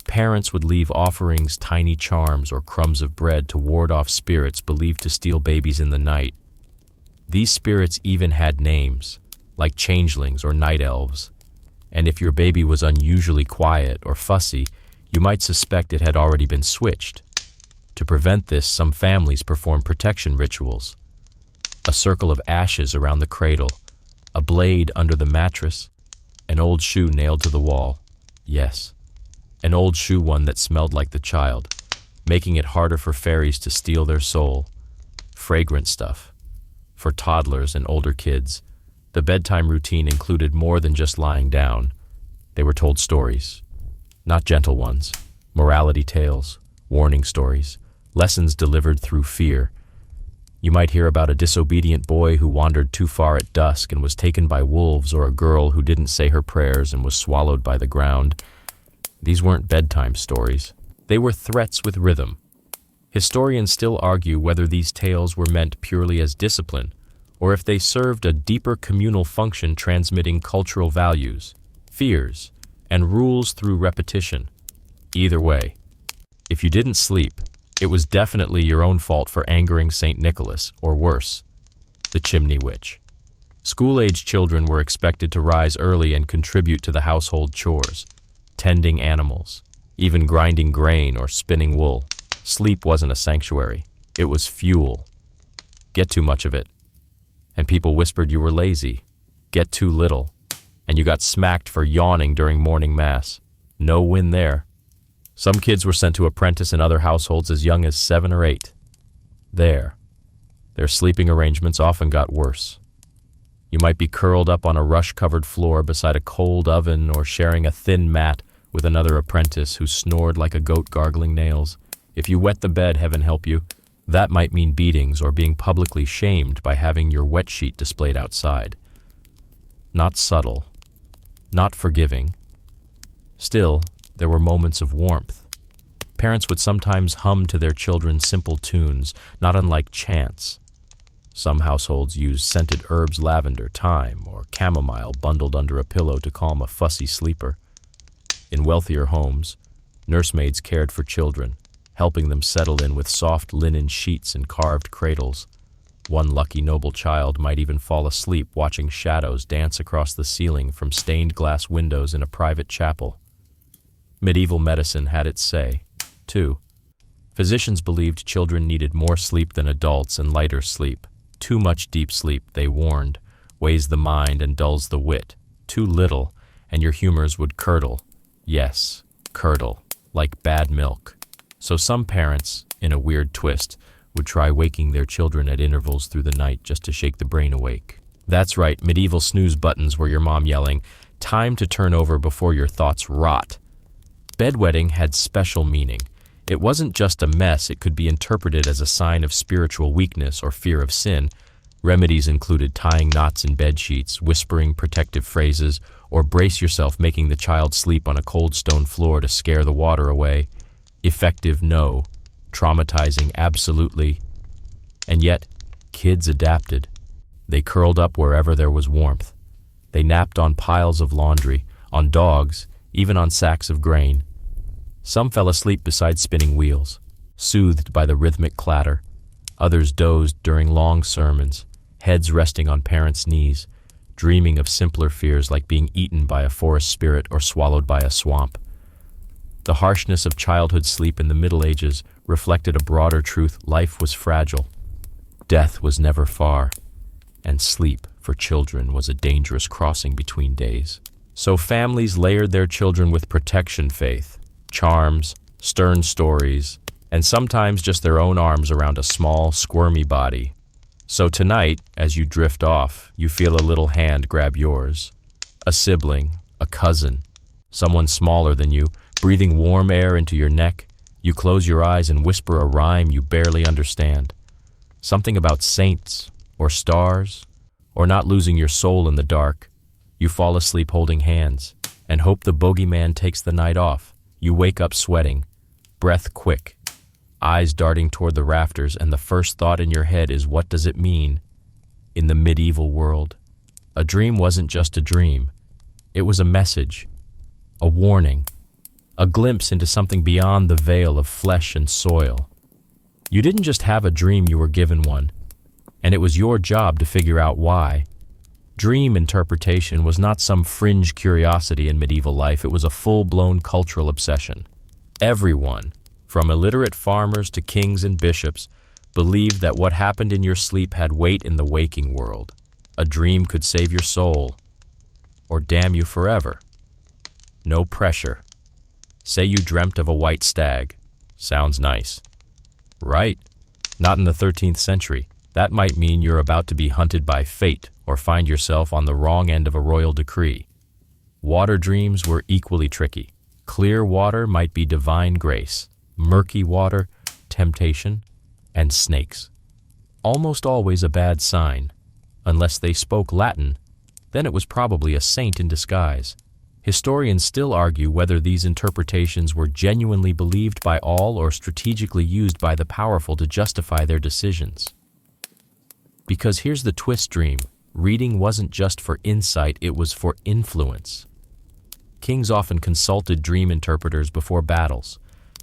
parents would leave offerings, tiny charms, or crumbs of bread to ward off spirits believed to steal babies in the night. These spirits even had names, like changelings or night elves, and if your baby was unusually quiet or fussy, you might suspect it had already been switched. To prevent this, some families perform protection rituals. A circle of ashes around the cradle, a blade under the mattress, an old shoe nailed to the wall. Yes, an old shoe one that smelled like the child, making it harder for fairies to steal their soul. Fragrant stuff. For toddlers and older kids, the bedtime routine included more than just lying down. They were told stories. Not gentle ones, morality tales, warning stories, lessons delivered through fear. You might hear about a disobedient boy who wandered too far at dusk and was taken by wolves, or a girl who didn't say her prayers and was swallowed by the ground. These weren't bedtime stories. They were threats with rhythm. Historians still argue whether these tales were meant purely as discipline, or if they served a deeper communal function transmitting cultural values, fears, and rules through repetition. Either way, if you didn't sleep, it was definitely your own fault for angering St. Nicholas, or worse, the chimney witch. School-age children were expected to rise early and contribute to the household chores, tending animals, even grinding grain or spinning wool. Sleep wasn't a sanctuary, it was fuel. Get too much of it, and people whispered you were lazy. Get too little, and you got smacked for yawning during morning mass. No win there. Some kids were sent to apprentice in other households as young as 7 or 8. Their sleeping arrangements often got worse. You might be curled up on a rush-covered floor beside a cold oven or sharing a thin mat with another apprentice who snored like a goat gargling nails. If you wet the bed, heaven help you, that might mean beatings or being publicly shamed by having your wet sheet displayed outside. Not subtle, not forgiving. Still, there were moments of warmth. Parents would sometimes hum to their children simple tunes, not unlike chants. Some households used scented herbs, lavender, thyme, or chamomile bundled under a pillow to calm a fussy sleeper. In wealthier homes, nursemaids cared for children, helping them settle in with soft linen sheets and carved cradles. One lucky noble child might even fall asleep watching shadows dance across the ceiling from stained glass windows in a private chapel. Medieval medicine had its say, too. Physicians believed children needed more sleep than adults and lighter sleep. Too much deep sleep, they warned, weighs the mind and dulls the wit. Too little, and your humors would curdle. Yes, curdle, like bad milk. So some parents, in a weird twist, would try waking their children at intervals through the night just to shake the brain awake. That's right, medieval snooze buttons were your mom yelling, "Time to turn over before your thoughts rot." Bedwetting had special meaning. It wasn't just a mess, it could be interpreted as a sign of spiritual weakness or fear of sin. Remedies included tying knots in bed sheets, whispering protective phrases, or brace yourself making the child sleep on a cold stone floor to scare the water away. Effective, no. Traumatizing, absolutely. And yet, kids adapted. They curled up wherever there was warmth. They napped on piles of laundry, on dogs, even on sacks of grain. Some fell asleep beside spinning wheels, soothed by the rhythmic clatter. Others dozed during long sermons, heads resting on parents' knees, dreaming of simpler fears like being eaten by a forest spirit or swallowed by a swamp. The harshness of childhood sleep in the Middle Ages reflected a broader truth: life was fragile, death was never far, and sleep for children was a dangerous crossing between days. So families layered their children with protection faith, charms, stern stories, and sometimes just their own arms around a small, squirmy body. So tonight, as you drift off, you feel a little hand grab yours. A sibling, a cousin, someone smaller than you, breathing warm air into your neck. You close your eyes and whisper a rhyme you barely understand. Something about saints, or stars, or not losing your soul in the dark. You fall asleep holding hands, and hope the bogeyman takes the night off. You wake up sweating, breath quick, eyes darting toward the rafters, and the first thought in your head is, what does it mean? In the medieval world, a dream wasn't just a dream. It was a message, a warning, a glimpse into something beyond the veil of flesh and soil. You didn't just have a dream, you were given one, and it was your job to figure out why. Dream interpretation was not some fringe curiosity in medieval life, it was a full-blown cultural obsession. Everyone, from illiterate farmers to kings and bishops, believed that what happened in your sleep had weight in the waking world. A dream could save your soul, or damn you forever. No pressure. Say you dreamt of a white stag. Sounds nice. Right. Not in the 13th century. That might mean you're about to be hunted by fate or find yourself on the wrong end of a royal decree. Water dreams were equally tricky. Clear water might be divine grace. Murky water, temptation, and snakes. Almost always a bad sign. Unless they spoke Latin, then it was probably a saint in disguise. Historians still argue whether these interpretations were genuinely believed by all or strategically used by the powerful to justify their decisions. Because here's the twist: dream reading wasn't just for insight, it was for influence. Kings often consulted dream interpreters before battles.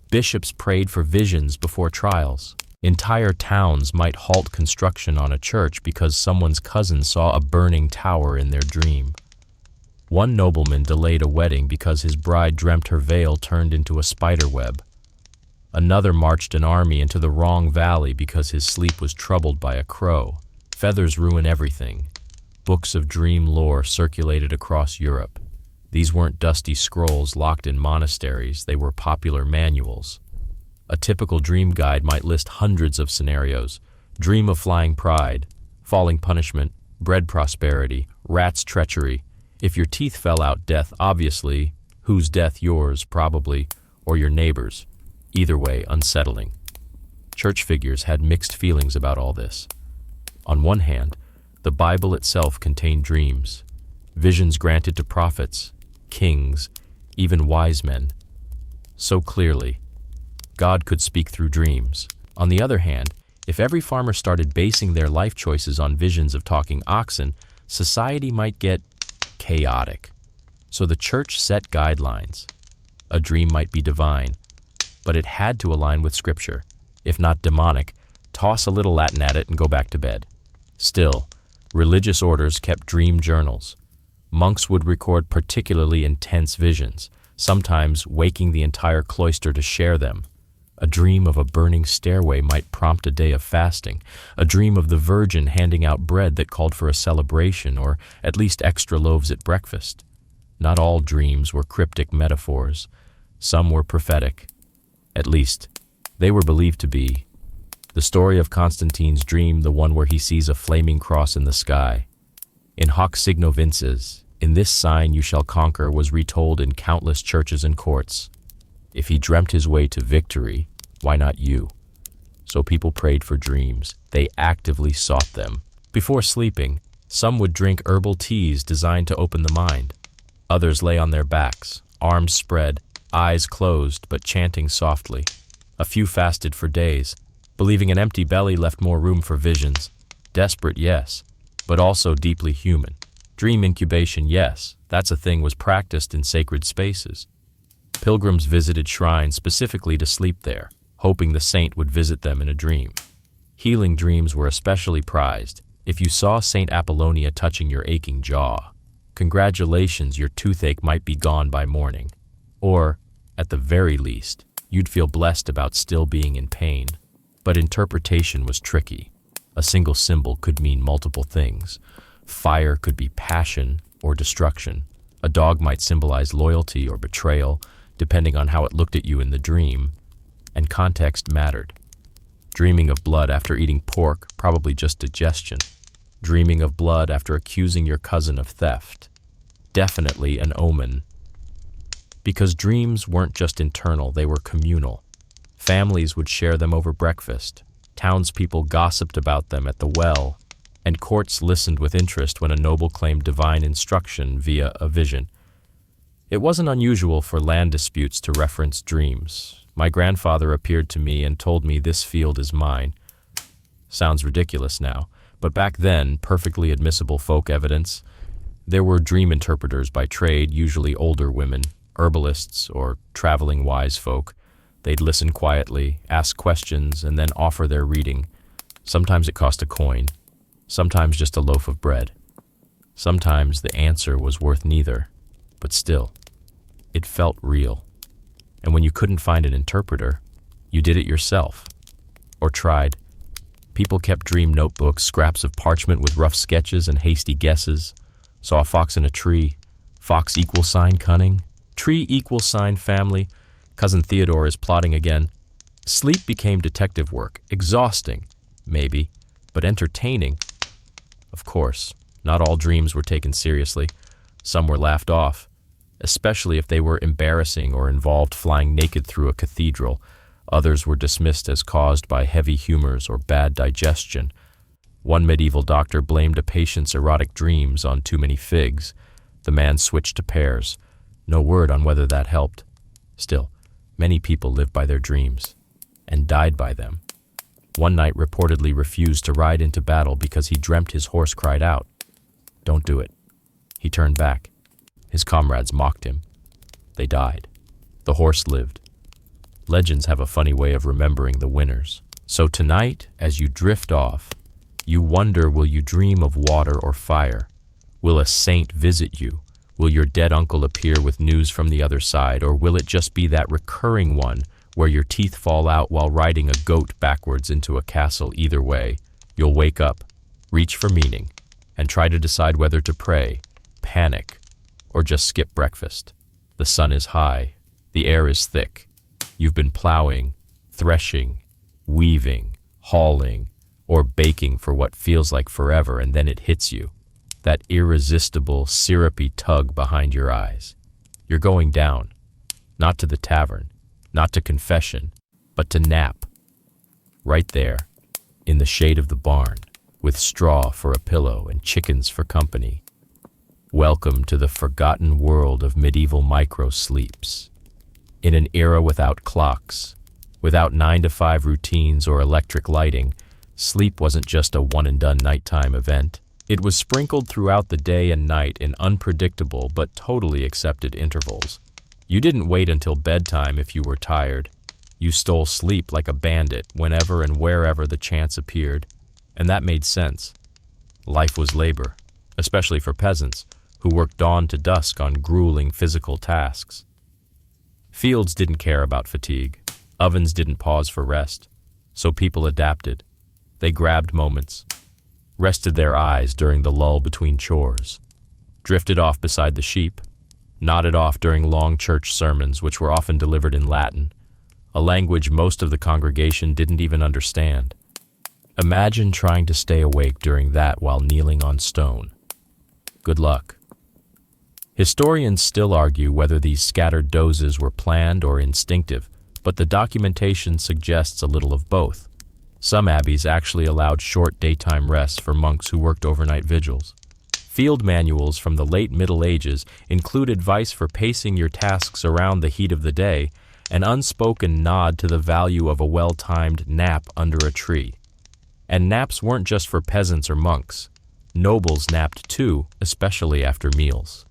Bishops prayed for visions before trials. Entire towns might halt construction on a church because someone's cousin saw a burning tower in their dream. One nobleman delayed a wedding because his bride dreamt her veil turned into a spider web. Another marched an army into the wrong valley because his sleep was troubled by a crow. Feathers ruin everything. Books of dream lore circulated across Europe. These weren't dusty scrolls locked in monasteries, they were popular manuals. A typical dream guide might list hundreds of scenarios. Dream of flying pride, falling punishment, bread prosperity, rat's treachery. If your teeth fell out, death, obviously. Whose death? Yours, probably, or your neighbor's. Either way, unsettling. Church figures had mixed feelings about all this. On one hand, the Bible itself contained dreams, visions granted to prophets, kings, even wise men. So clearly, God could speak through dreams. On the other hand, if every farmer started basing their life choices on visions of talking oxen, society might get chaotic. So the church set guidelines. A dream might be divine, but it had to align with Scripture. If not demonic, toss a little Latin at it and go back to bed. Still, religious orders kept dream journals. Monks would record particularly intense visions, sometimes waking the entire cloister to share them. A dream of a burning stairway might prompt a day of fasting. A dream of the Virgin handing out bread that called for a celebration, or at least extra loaves at breakfast. Not all dreams were cryptic metaphors. Some were prophetic. At least, they were believed to be. The story of Constantine's dream, the one where he sees a flaming cross in the sky. In hoc signo vinces, in this sign you shall conquer, was retold in countless churches and courts. If he dreamt his way to victory, why not you? So people prayed for dreams. They actively sought them. Before sleeping, some would drink herbal teas designed to open the mind. Others lay on their backs, arms spread, eyes closed, but chanting softly. A few fasted for days, believing an empty belly left more room for visions. Desperate, yes, but also deeply human. Dream incubation, yes, that's a thing, was practiced in sacred spaces. Pilgrims visited shrines specifically to sleep there, hoping the saint would visit them in a dream. Healing dreams were especially prized. If you saw Saint Apollonia touching your aching jaw, congratulations, your toothache might be gone by morning. Or, at the very least, you'd feel blessed about still being in pain. But interpretation was tricky. A single symbol could mean multiple things. Fire could be passion or destruction. A dog might symbolize loyalty or betrayal, depending on how it looked at you in the dream, and context mattered. Dreaming of blood after eating pork, probably just digestion. Dreaming of blood after accusing your cousin of theft. Definitely an omen. Because dreams weren't just internal, they were communal. Families would share them over breakfast. Townspeople gossiped about them at the well, and courts listened with interest when a noble claimed divine instruction via a vision. It wasn't unusual for land disputes to reference dreams. My grandfather appeared to me and told me this field is mine. Sounds ridiculous now, but back then, perfectly admissible folk evidence. There were dream interpreters by trade, usually older women, herbalists, or traveling wise folk. They'd listen quietly, ask questions, and then offer their reading. Sometimes it cost a coin, sometimes just a loaf of bread. Sometimes the answer was worth neither, but still, it felt real. And when you couldn't find an interpreter, you did it yourself, or tried. People kept dream notebooks, scraps of parchment with rough sketches and hasty guesses. Saw a fox in a tree. Fox equal sign cunning. Tree equal sign family. Cousin Theodore is plotting again. Sleep became detective work. Exhausting, maybe, but entertaining. Of course, not all dreams were taken seriously. Some were laughed off, especially if they were embarrassing or involved flying naked through a cathedral. Others were dismissed as caused by heavy humors or bad digestion. One medieval doctor blamed a patient's erotic dreams on too many figs. The man switched to pears. No word on whether that helped. Still, many people lived by their dreams and died by them. One knight reportedly refused to ride into battle because he dreamt his horse cried out. Don't do it. He turned back. His comrades mocked him. They died. The horse lived. Legends have a funny way of remembering the winners. So tonight, as you drift off, you wonder, will you dream of water or fire? Will a saint visit you? Will your dead uncle appear with news from the other side, or will it just be that recurring one where your teeth fall out while riding a goat backwards into a castle? Either way, you'll wake up, reach for meaning, and try to decide whether to pray, panic, or just skip breakfast. The sun is high, the air is thick. You've been plowing, threshing, weaving, hauling, or baking for what feels like forever, and then it hits you. That irresistible, syrupy tug behind your eyes. You're going down, not to the tavern, not to confession, but to nap. Right there, in the shade of the barn, with straw for a pillow and chickens for company. Welcome to the forgotten world of medieval micro-sleeps. In an era without clocks, without 9-to-5 routines or electric lighting, sleep wasn't just a one-and-done nighttime event. It was sprinkled throughout the day and night in unpredictable but totally accepted intervals. You didn't wait until bedtime if you were tired. You stole sleep like a bandit whenever and wherever the chance appeared, and that made sense. Life was labor, especially for peasants who worked dawn to dusk on grueling physical tasks. Fields didn't care about fatigue. Ovens didn't pause for rest, so people adapted. They grabbed moments, rested their eyes during the lull between chores, drifted off beside the sheep, nodded off during long church sermons which were often delivered in Latin, a language most of the congregation didn't even understand. Imagine trying to stay awake during that while kneeling on stone. Good luck. Historians still argue whether these scattered dozes were planned or instinctive, but the documentation suggests a little of both. Some abbeys actually allowed short daytime rests for monks who worked overnight vigils. Field manuals from the late Middle Ages include advice for pacing your tasks around the heat of the day, an unspoken nod to the value of a well-timed nap under a tree. And naps weren't just for peasants or monks. Nobles napped too, especially after meals.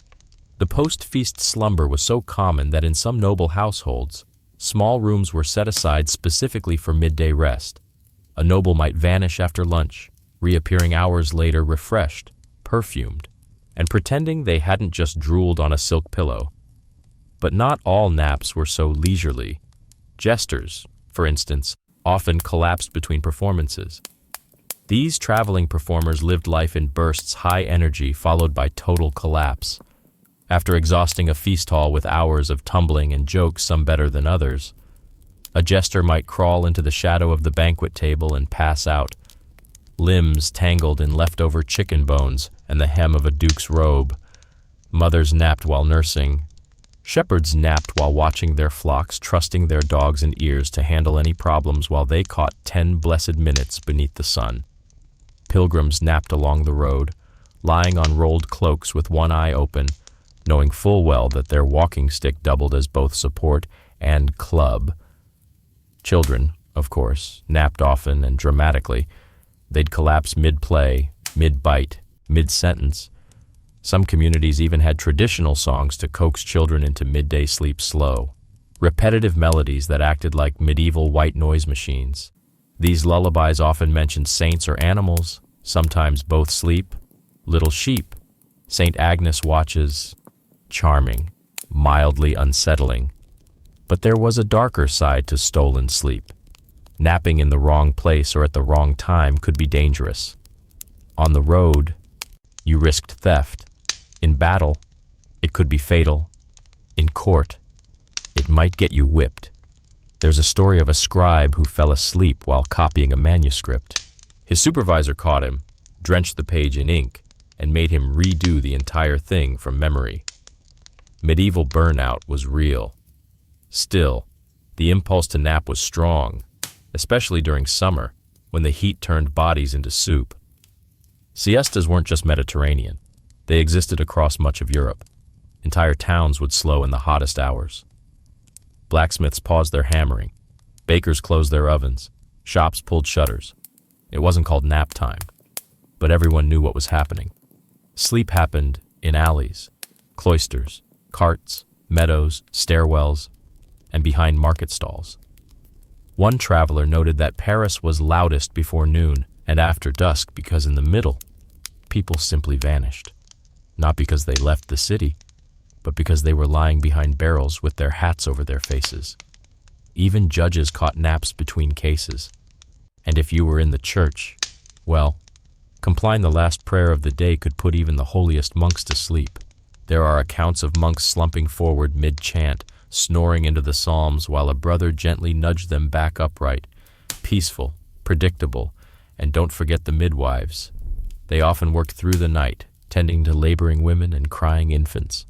The post-feast slumber was so common that in some noble households, small rooms were set aside specifically for midday rest. A noble might vanish after lunch, reappearing hours later refreshed, perfumed, and pretending they hadn't just drooled on a silk pillow. But not all naps were so leisurely. Jesters, for instance, often collapsed between performances. These traveling performers lived life in bursts, high energy followed by total collapse. After exhausting a feast hall with hours of tumbling and jokes, some better than others, A jester might crawl into the shadow of the banquet table and pass out, limbs tangled in leftover chicken bones and the hem of a duke's robe. Mothers napped while nursing. Shepherds napped while watching their flocks, trusting their dogs and ears to handle any problems while they caught 10 blessed minutes beneath the sun. Pilgrims napped along the road, lying on rolled cloaks with one eye open, knowing full well that their walking stick doubled as both support and club. Children, of course, napped often and dramatically. They'd collapse mid-play, mid-bite, mid-sentence. Some communities even had traditional songs to coax children into midday sleep slow, repetitive melodies that acted like medieval white noise machines. These lullabies often mentioned saints or animals, sometimes both sleep. Little sheep, St. Agnes watches, charming, mildly unsettling. But there was a darker side to stolen sleep. Napping in the wrong place or at the wrong time could be dangerous. On the road, you risked theft. In battle, it could be fatal. In court, it might get you whipped. There's a story of a scribe who fell asleep while copying a manuscript. His supervisor caught him, drenched the page in ink, and made him redo the entire thing from memory. Medieval burnout was real. Still, the impulse to nap was strong, especially during summer, when the heat turned bodies into soup. Siestas weren't just Mediterranean. They existed across much of Europe. Entire towns would slow in the hottest hours. Blacksmiths paused their hammering. Bakers closed their ovens. Shops pulled shutters. It wasn't called nap time, but everyone knew what was happening. Sleep happened in alleys, cloisters, carts, meadows, stairwells, and behind market stalls. One traveler noted that Paris was loudest before noon and after dusk because in the middle, people simply vanished. Not because they left the city, but because they were lying behind barrels with their hats over their faces. Even judges caught naps between cases. And if you were in the church, well, complying the last prayer of the day could put even the holiest monks to sleep. There are accounts of monks slumping forward mid-chant, snoring into the psalms while a brother gently nudged them back upright, peaceful, predictable, and don't forget the midwives. They often worked through the night, tending to laboring women and crying infants.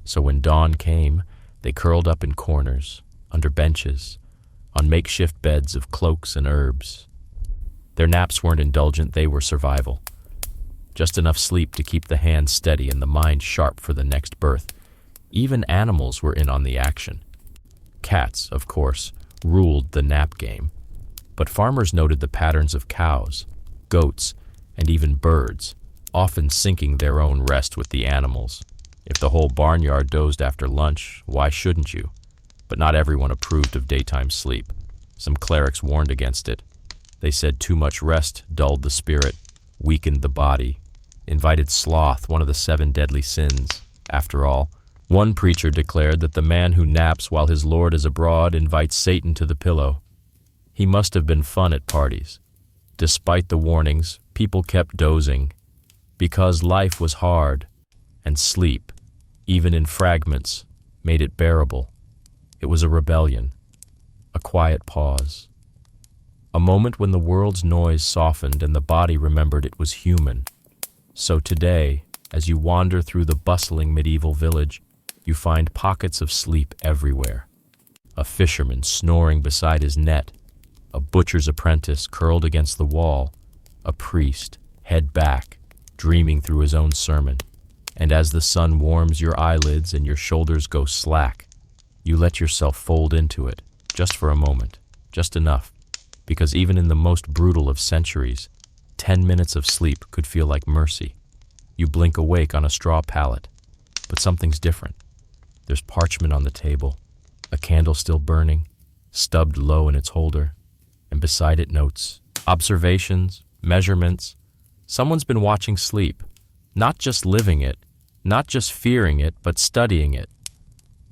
So when dawn came, they curled up in corners, under benches, on makeshift beds of cloaks and herbs. Their naps weren't indulgent, they were survival. Just enough sleep to keep the hands steady and the mind sharp for the next birth. Even animals were in on the action. Cats, of course, ruled the nap game. But farmers noted the patterns of cows, goats, and even birds, often syncing their own rest with the animals. If the whole barnyard dozed after lunch, why shouldn't you? But not everyone approved of daytime sleep. Some clerics warned against it. They said too much rest dulled the spirit, weakened the body, invited sloth, one of the 7 deadly sins. After all, one preacher declared that the man who naps while his Lord is abroad invites Satan to the pillow. He must have been fun at parties. Despite the warnings, people kept dozing, because life was hard, and sleep, even in fragments, made it bearable. It was a rebellion, a quiet pause, a moment when the world's noise softened and the body remembered it was human. So today, as you wander through the bustling medieval village, you find pockets of sleep everywhere. A fisherman snoring beside his net, a butcher's apprentice curled against the wall, a priest, head back, dreaming through his own sermon. And as the sun warms your eyelids and your shoulders go slack, you let yourself fold into it, just for a moment, just enough, because even in the most brutal of centuries, 10 minutes of sleep could feel like mercy. You blink awake on a straw pallet, but something's different. There's parchment on the table, a candle still burning, stubbed low in its holder, and beside it notes, observations, measurements. Someone's been watching sleep, not just living it, not just fearing it, but studying it.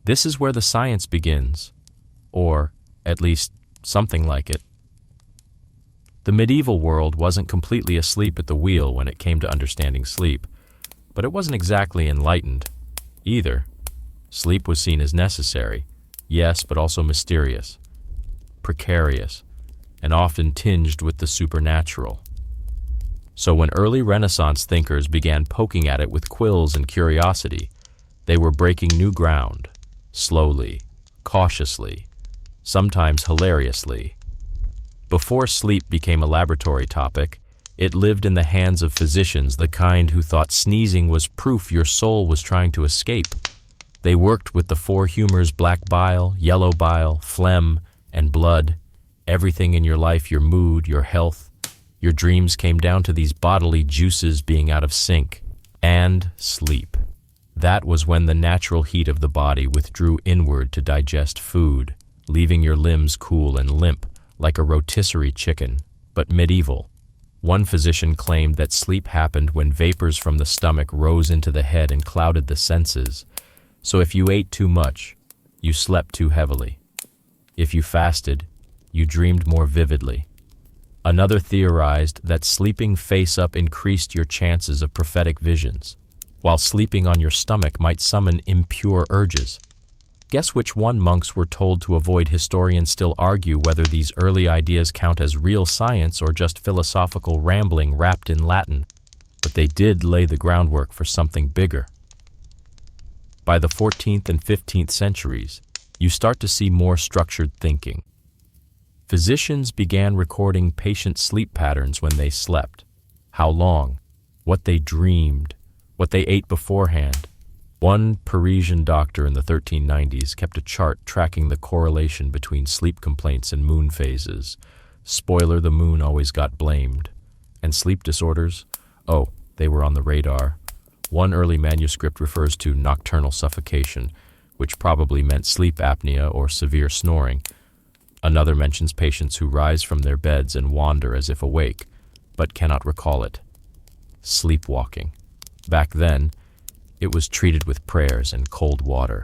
This is where the science begins, or at least something like it. The medieval world wasn't completely asleep at the wheel when it came to understanding sleep, but it wasn't exactly enlightened either. Sleep was seen as necessary, yes, but also mysterious. precarious, and often tinged with the supernatural. So when early Renaissance thinkers began poking at it with quills and curiosity, they were breaking new ground, slowly, cautiously, sometimes hilariously. Before sleep became a laboratory topic, it lived in the hands of physicians, the kind who thought sneezing was proof your soul was trying to escape. They worked with the four humors: black bile, yellow bile, phlegm, and blood. Everything in your life, your mood, your health, your dreams came down to these bodily juices being out of sync. And sleep. That was when the natural heat of the body withdrew inward to digest food, leaving your limbs cool and limp, like a rotisserie chicken, but medieval. One physician claimed that sleep happened when vapors from the stomach rose into the head and clouded the senses. So if you ate too much, you slept too heavily. If you fasted, you dreamed more vividly. Another theorized that sleeping face up increased your chances of prophetic visions, while sleeping on your stomach might summon impure urges. Guess which one monks were told to avoid? Historians still argue whether these early ideas count as real science or just philosophical rambling wrapped in Latin, but they did lay the groundwork for something bigger. By the 14th and 15th centuries, you start to see more structured thinking. Physicians began recording patient sleep patterns when they slept, how long, what they dreamed, what they ate beforehand. One Parisian doctor in the 1390s kept a chart tracking the correlation between sleep complaints and moon phases. Spoiler, the moon always got blamed. And sleep disorders? Oh, they were on the radar. One early manuscript refers to nocturnal suffocation, which probably meant sleep apnea or severe snoring. Another mentions patients who rise from their beds and wander as if awake, but cannot recall it. Sleepwalking. Back then, it was treated with prayers and cold water.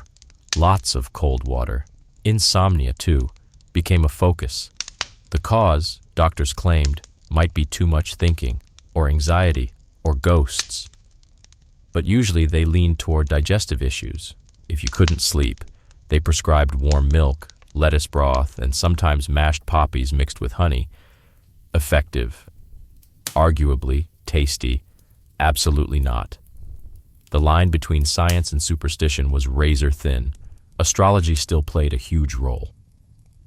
Lots of cold water. Insomnia, too, became a focus. The cause, doctors claimed, might be too much thinking, or anxiety, or ghosts. But usually they leaned toward digestive issues. If you couldn't sleep, they prescribed warm milk, lettuce broth, and sometimes mashed poppies mixed with honey. Effective. Arguably. Tasty. Absolutely not. The line between science and superstition was razor thin. Astrology still played a huge role.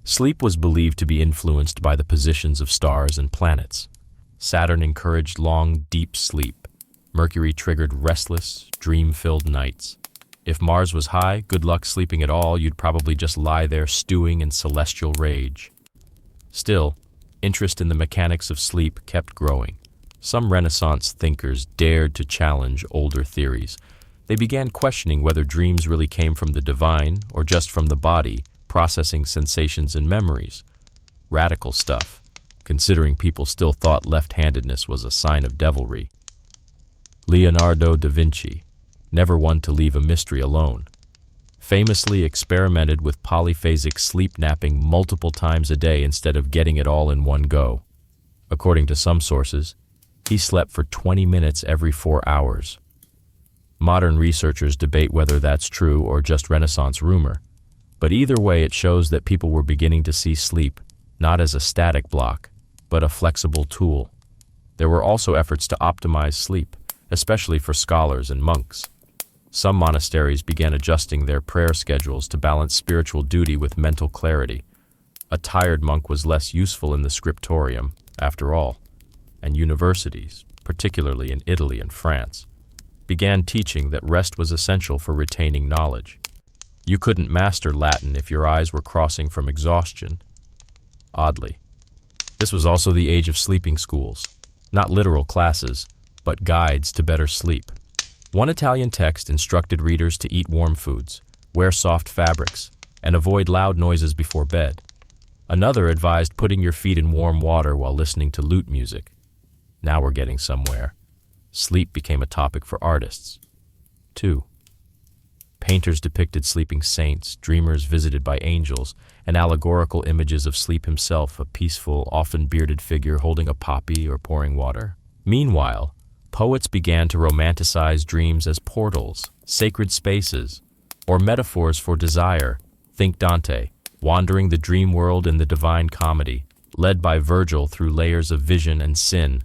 Sleep was believed to be influenced by the positions of stars and planets. Saturn encouraged long, deep sleep. Mercury triggered restless, dream-filled nights. If Mars was high, good luck sleeping at all. You'd probably just lie there stewing in celestial rage. Still, interest in the mechanics of sleep kept growing. Some Renaissance thinkers dared to challenge older theories. They began questioning whether dreams really came from the divine or just from the body, processing sensations and memories. Radical stuff, considering people still thought left-handedness was a sign of devilry. Leonardo da Vinci, never one to leave a mystery alone, famously experimented with polyphasic sleep napping multiple times a day instead of getting it all in one go. According to some sources, he slept for 20 minutes every 4 hours. Modern researchers debate whether that's true or just Renaissance rumor, but either way it shows that people were beginning to see sleep not as a static block, but a flexible tool. There were also efforts to optimize sleep, especially for scholars and monks. Some monasteries began adjusting their prayer schedules to balance spiritual duty with mental clarity. A tired monk was less useful in the scriptorium, after all, and universities, particularly in Italy and France, began teaching that rest was essential for retaining knowledge. You couldn't master Latin if your eyes were crossing from exhaustion. Oddly, this was also the age of sleeping schools, not literal classes, but guides to better sleep. One Italian text instructed readers to eat warm foods, wear soft fabrics, and avoid loud noises before bed. Another advised putting your feet in warm water while listening to lute music. Now we're getting somewhere. Sleep became a topic for artists. 2. Painters depicted sleeping saints, dreamers visited by angels, and allegorical images of sleep himself, a peaceful, often bearded figure holding a poppy or pouring water. Meanwhile, poets began to romanticize dreams as portals, sacred spaces, or metaphors for desire. Think Dante, wandering the dream world in the Divine Comedy, led by Virgil through layers of vision and sin.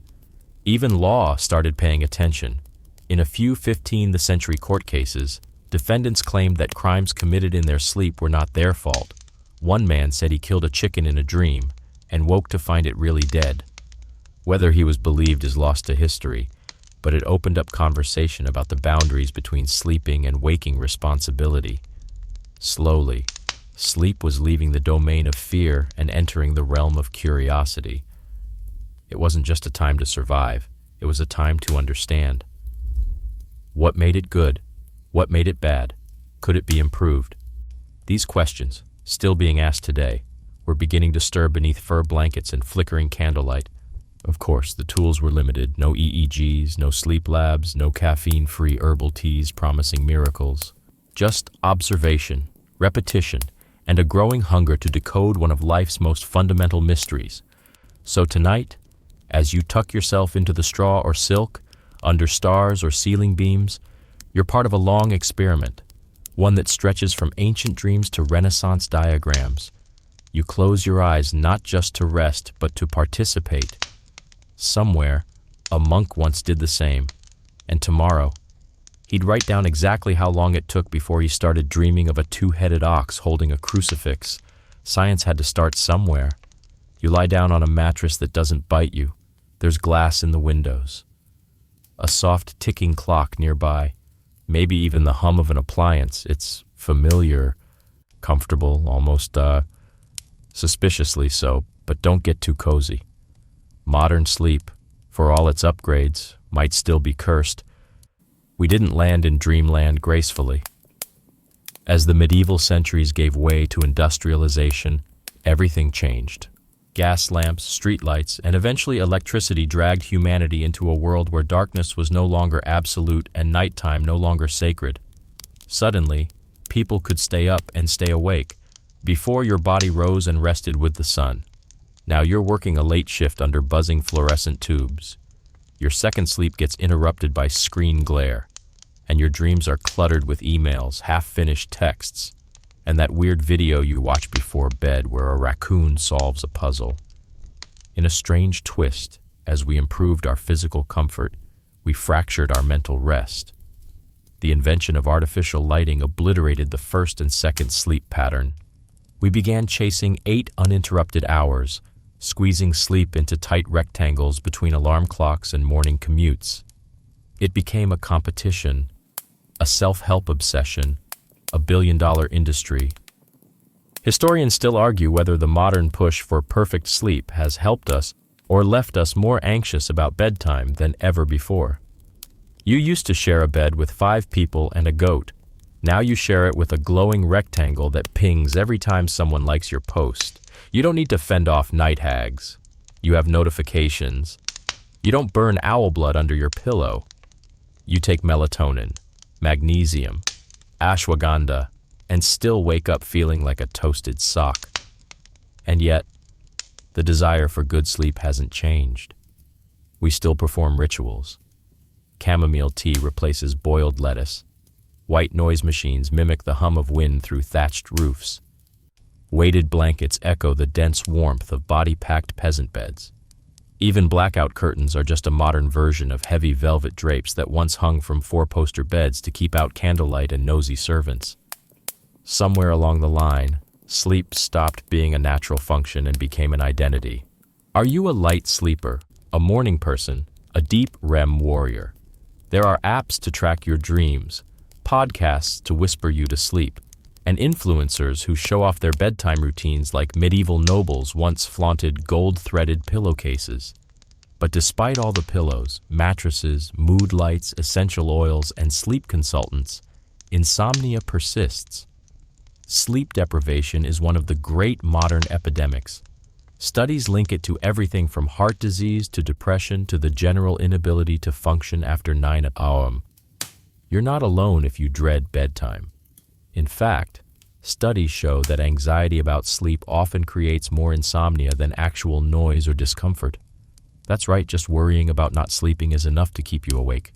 Even law started paying attention. In a few 15th century court cases, defendants claimed that crimes committed in their sleep were not their fault. One man said he killed a chicken in a dream and woke to find it really dead. Whether he was believed is lost to history, but it opened up conversation about the boundaries between sleeping and waking responsibility. Slowly, sleep was leaving the domain of fear and entering the realm of curiosity. It wasn't just a time to survive, it was a time to understand. What made it good? What made it bad? Could it be improved? These questions, still being asked today, were beginning to stir beneath fur blankets and flickering candlelight. Of course, the tools were limited. No EEGs, no sleep labs, no caffeine-free herbal teas promising miracles. Just observation, repetition, and a growing hunger to decode one of life's most fundamental mysteries. So tonight, as you tuck yourself into the straw or silk, under stars or ceiling beams, you're part of a long experiment, one that stretches from ancient dreams to Renaissance diagrams. You close your eyes not just to rest, but to participate. Somewhere, a monk once did the same, and tomorrow, he'd write down exactly how long it took before he started dreaming of a two-headed ox holding a crucifix. Science had to start somewhere. You lie down on a mattress that doesn't bite you. There's glass in the windows. A soft ticking clock nearby. Maybe even the hum of an appliance. It's familiar, comfortable, almost suspiciously so, but don't get too cozy. Modern sleep, for all its upgrades, might still be cursed. We didn't land in dreamland gracefully. As the medieval centuries gave way to industrialization, everything changed. Gas lamps, streetlights, and eventually electricity dragged humanity into a world where darkness was no longer absolute and nighttime no longer sacred. Suddenly, people could stay up and stay awake. Before, your body rose and rested with the sun. Now you're working a late shift under buzzing fluorescent tubes. Your second sleep gets interrupted by screen glare, and your dreams are cluttered with emails, half-finished texts, and that weird video you watch before bed where a raccoon solves a puzzle. In a strange twist, as we improved our physical comfort, we fractured our mental rest. The invention of artificial lighting obliterated the first and second sleep pattern. We began chasing 8 uninterrupted hours, squeezing sleep into tight rectangles between alarm clocks and morning commutes. It became a competition, a self-help obsession, a billion-dollar industry. Historians still argue whether the modern push for perfect sleep has helped us or left us more anxious about bedtime than ever before. You used to share a bed with 5 people and a goat. Now you share it with a glowing rectangle that pings every time someone likes your post. You don't need to fend off night hags. You have notifications. You don't burn owl blood under your pillow. You take melatonin, magnesium, ashwagandha, and still wake up feeling like a toasted sock. And yet, the desire for good sleep hasn't changed. We still perform rituals. Chamomile tea replaces boiled lettuce. White noise machines mimic the hum of wind through thatched roofs. Weighted blankets echo the dense warmth of body-packed peasant beds. Even blackout curtains are just a modern version of heavy velvet drapes that once hung from 4-poster beds to keep out candlelight and nosy servants. Somewhere along the line, sleep stopped being a natural function and became an identity. Are you a light sleeper, a morning person, a deep REM warrior? There are apps to track your dreams, podcasts to whisper you to sleep, and influencers who show off their bedtime routines like medieval nobles once flaunted gold-threaded pillowcases. But despite all the pillows, mattresses, mood lights, essential oils, and sleep consultants, insomnia persists. Sleep deprivation is one of the great modern epidemics. Studies link it to everything from heart disease to depression to the general inability to function after 9 a.m. You're not alone if you dread bedtime. In fact, studies show that anxiety about sleep often creates more insomnia than actual noise or discomfort. That's right, just worrying about not sleeping is enough to keep you awake.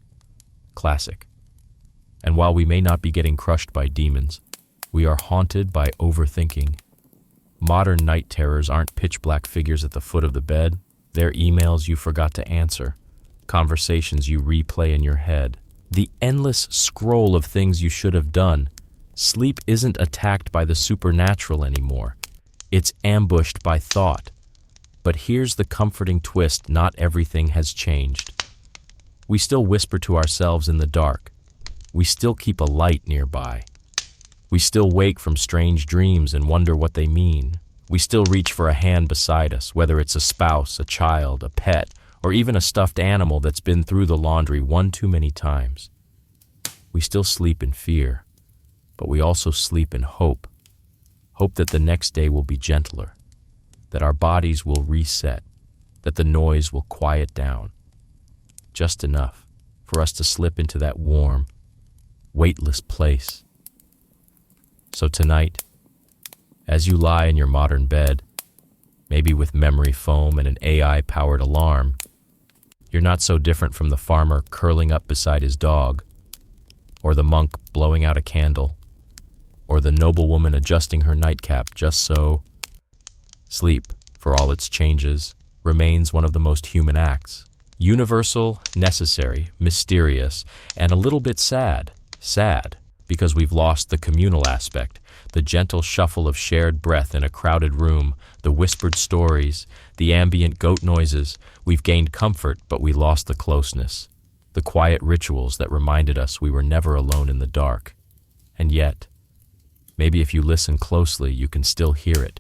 Classic. And while we may not be getting crushed by demons, we are haunted by overthinking. Modern night terrors aren't pitch-black figures at the foot of the bed. They're emails you forgot to answer, conversations you replay in your head, the endless scroll of things you should have done. Sleep isn't attacked by the supernatural anymore. It's ambushed by thought. But here's the comforting twist: not everything has changed. We still whisper to ourselves in the dark. We still keep a light nearby. We still wake from strange dreams and wonder what they mean. We still reach for a hand beside us, whether it's a spouse, a child, a pet, or even a stuffed animal that's been through the laundry one too many times. We still sleep in fear, but we also sleep in hope. Hope that the next day will be gentler, that our bodies will reset, that the noise will quiet down. Just enough for us to slip into that warm, weightless place. So tonight, as you lie in your modern bed, maybe with memory foam and an AI-powered alarm, you're not so different from the farmer curling up beside his dog, or the monk blowing out a candle, or the noblewoman adjusting her nightcap just so. Sleep, for all its changes, remains one of the most human acts. Universal, necessary, mysterious, and a little bit sad. Sad, because we've lost the communal aspect, the gentle shuffle of shared breath in a crowded room, the whispered stories, the ambient goat noises. We've gained comfort, but we lost the closeness, the quiet rituals that reminded us we were never alone in the dark. And yet, maybe if you listen closely, you can still hear it.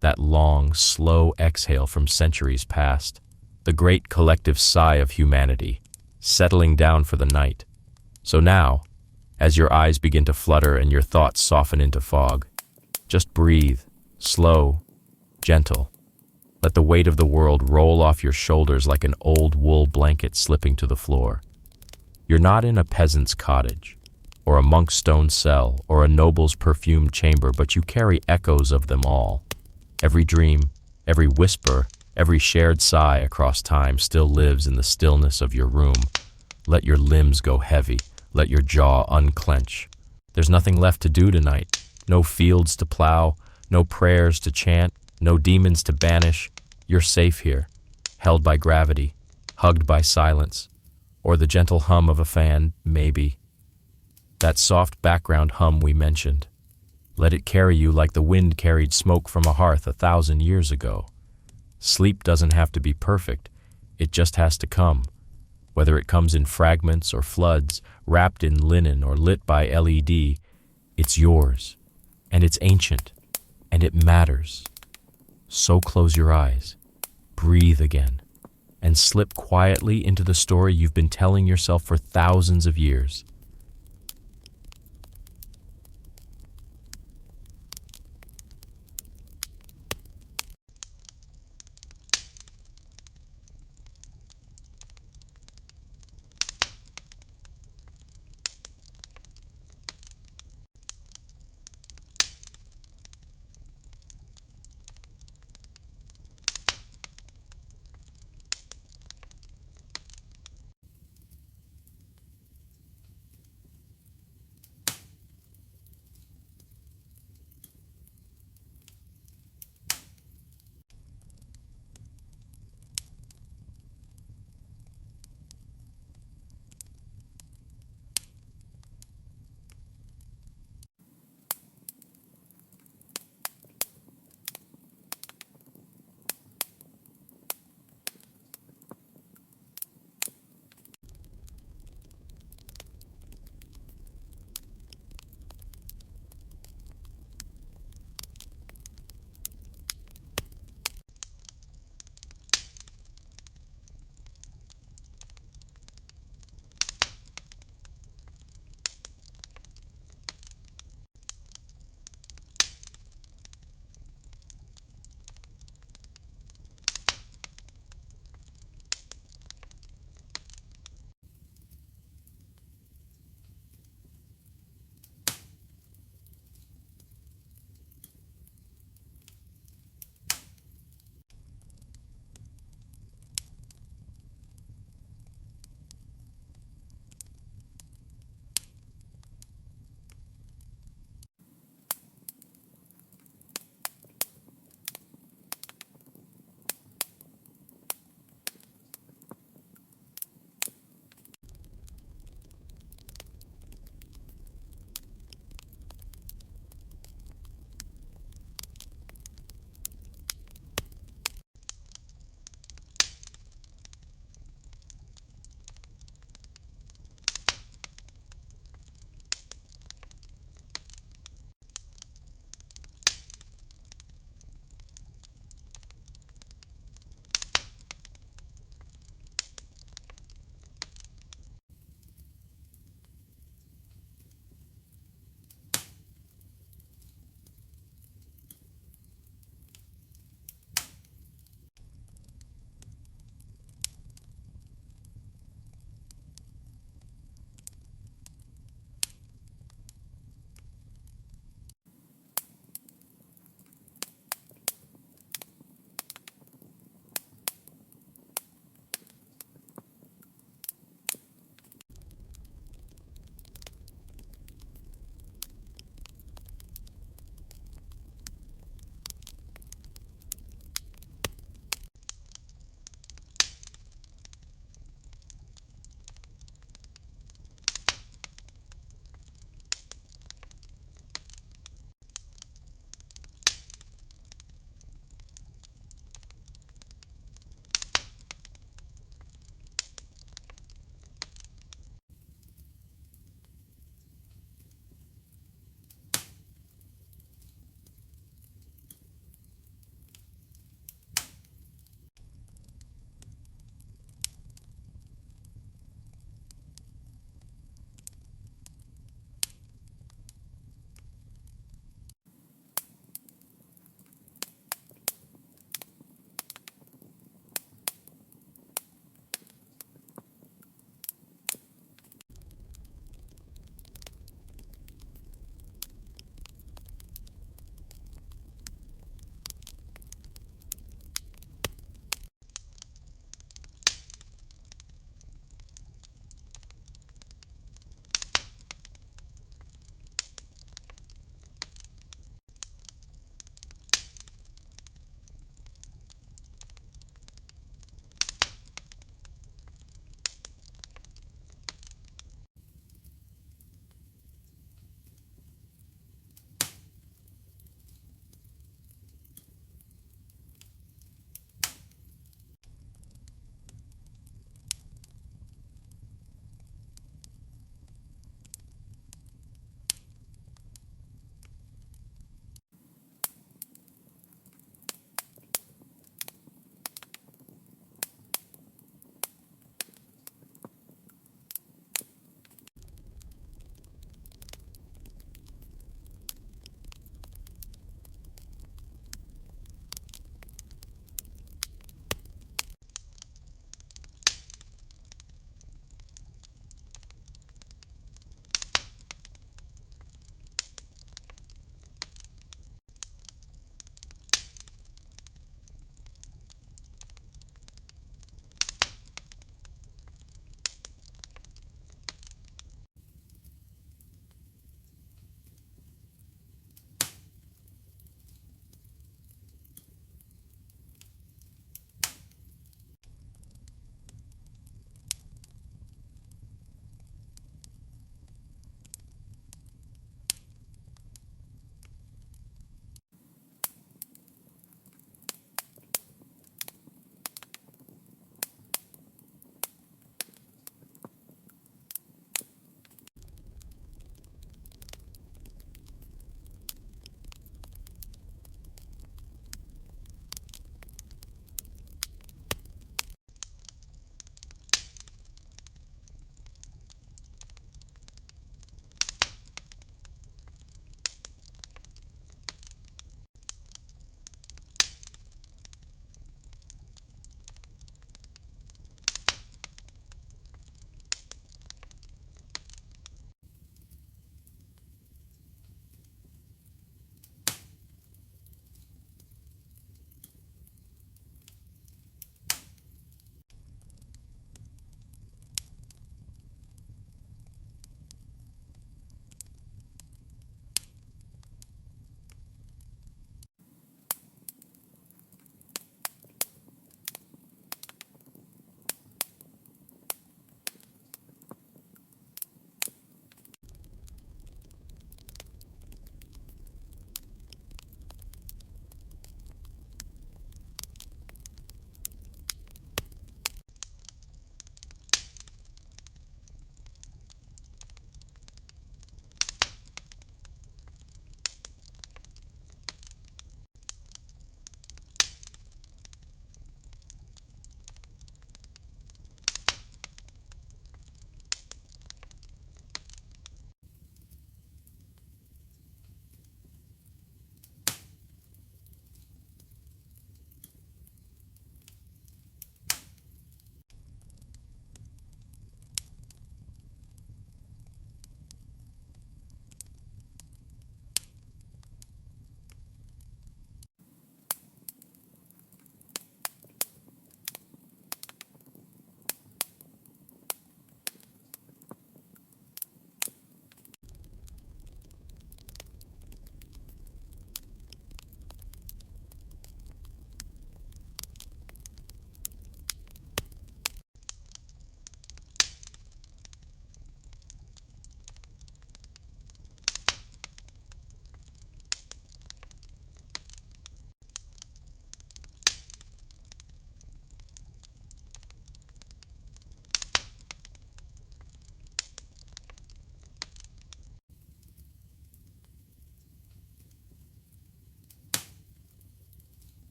That long, slow exhale from centuries past, the great collective sigh of humanity, settling down for the night. So now, as your eyes begin to flutter and your thoughts soften into fog, just breathe, slow, gentle. Let the weight of the world roll off your shoulders like an old wool blanket slipping to the floor. You're not in a peasant's cottage, or a monk's stone cell, or a noble's perfumed chamber, but you carry echoes of them all. Every dream, every whisper, every shared sigh across time still lives in the stillness of your room. Let your limbs go heavy. Let your jaw unclench. There's nothing left to do tonight. No fields to plow, no prayers to chant, no demons to banish. You're safe here, held by gravity, hugged by silence, or the gentle hum of a fan, maybe. That soft background hum we mentioned. Let it carry you like the wind carried smoke from a hearth 1,000 years ago. Sleep doesn't have to be perfect. It just has to come. Whether it comes in fragments or floods, wrapped in linen or lit by LED, it's yours, and it's ancient, and it matters. So close your eyes, breathe again, and slip quietly into the story you've been telling yourself for thousands of years.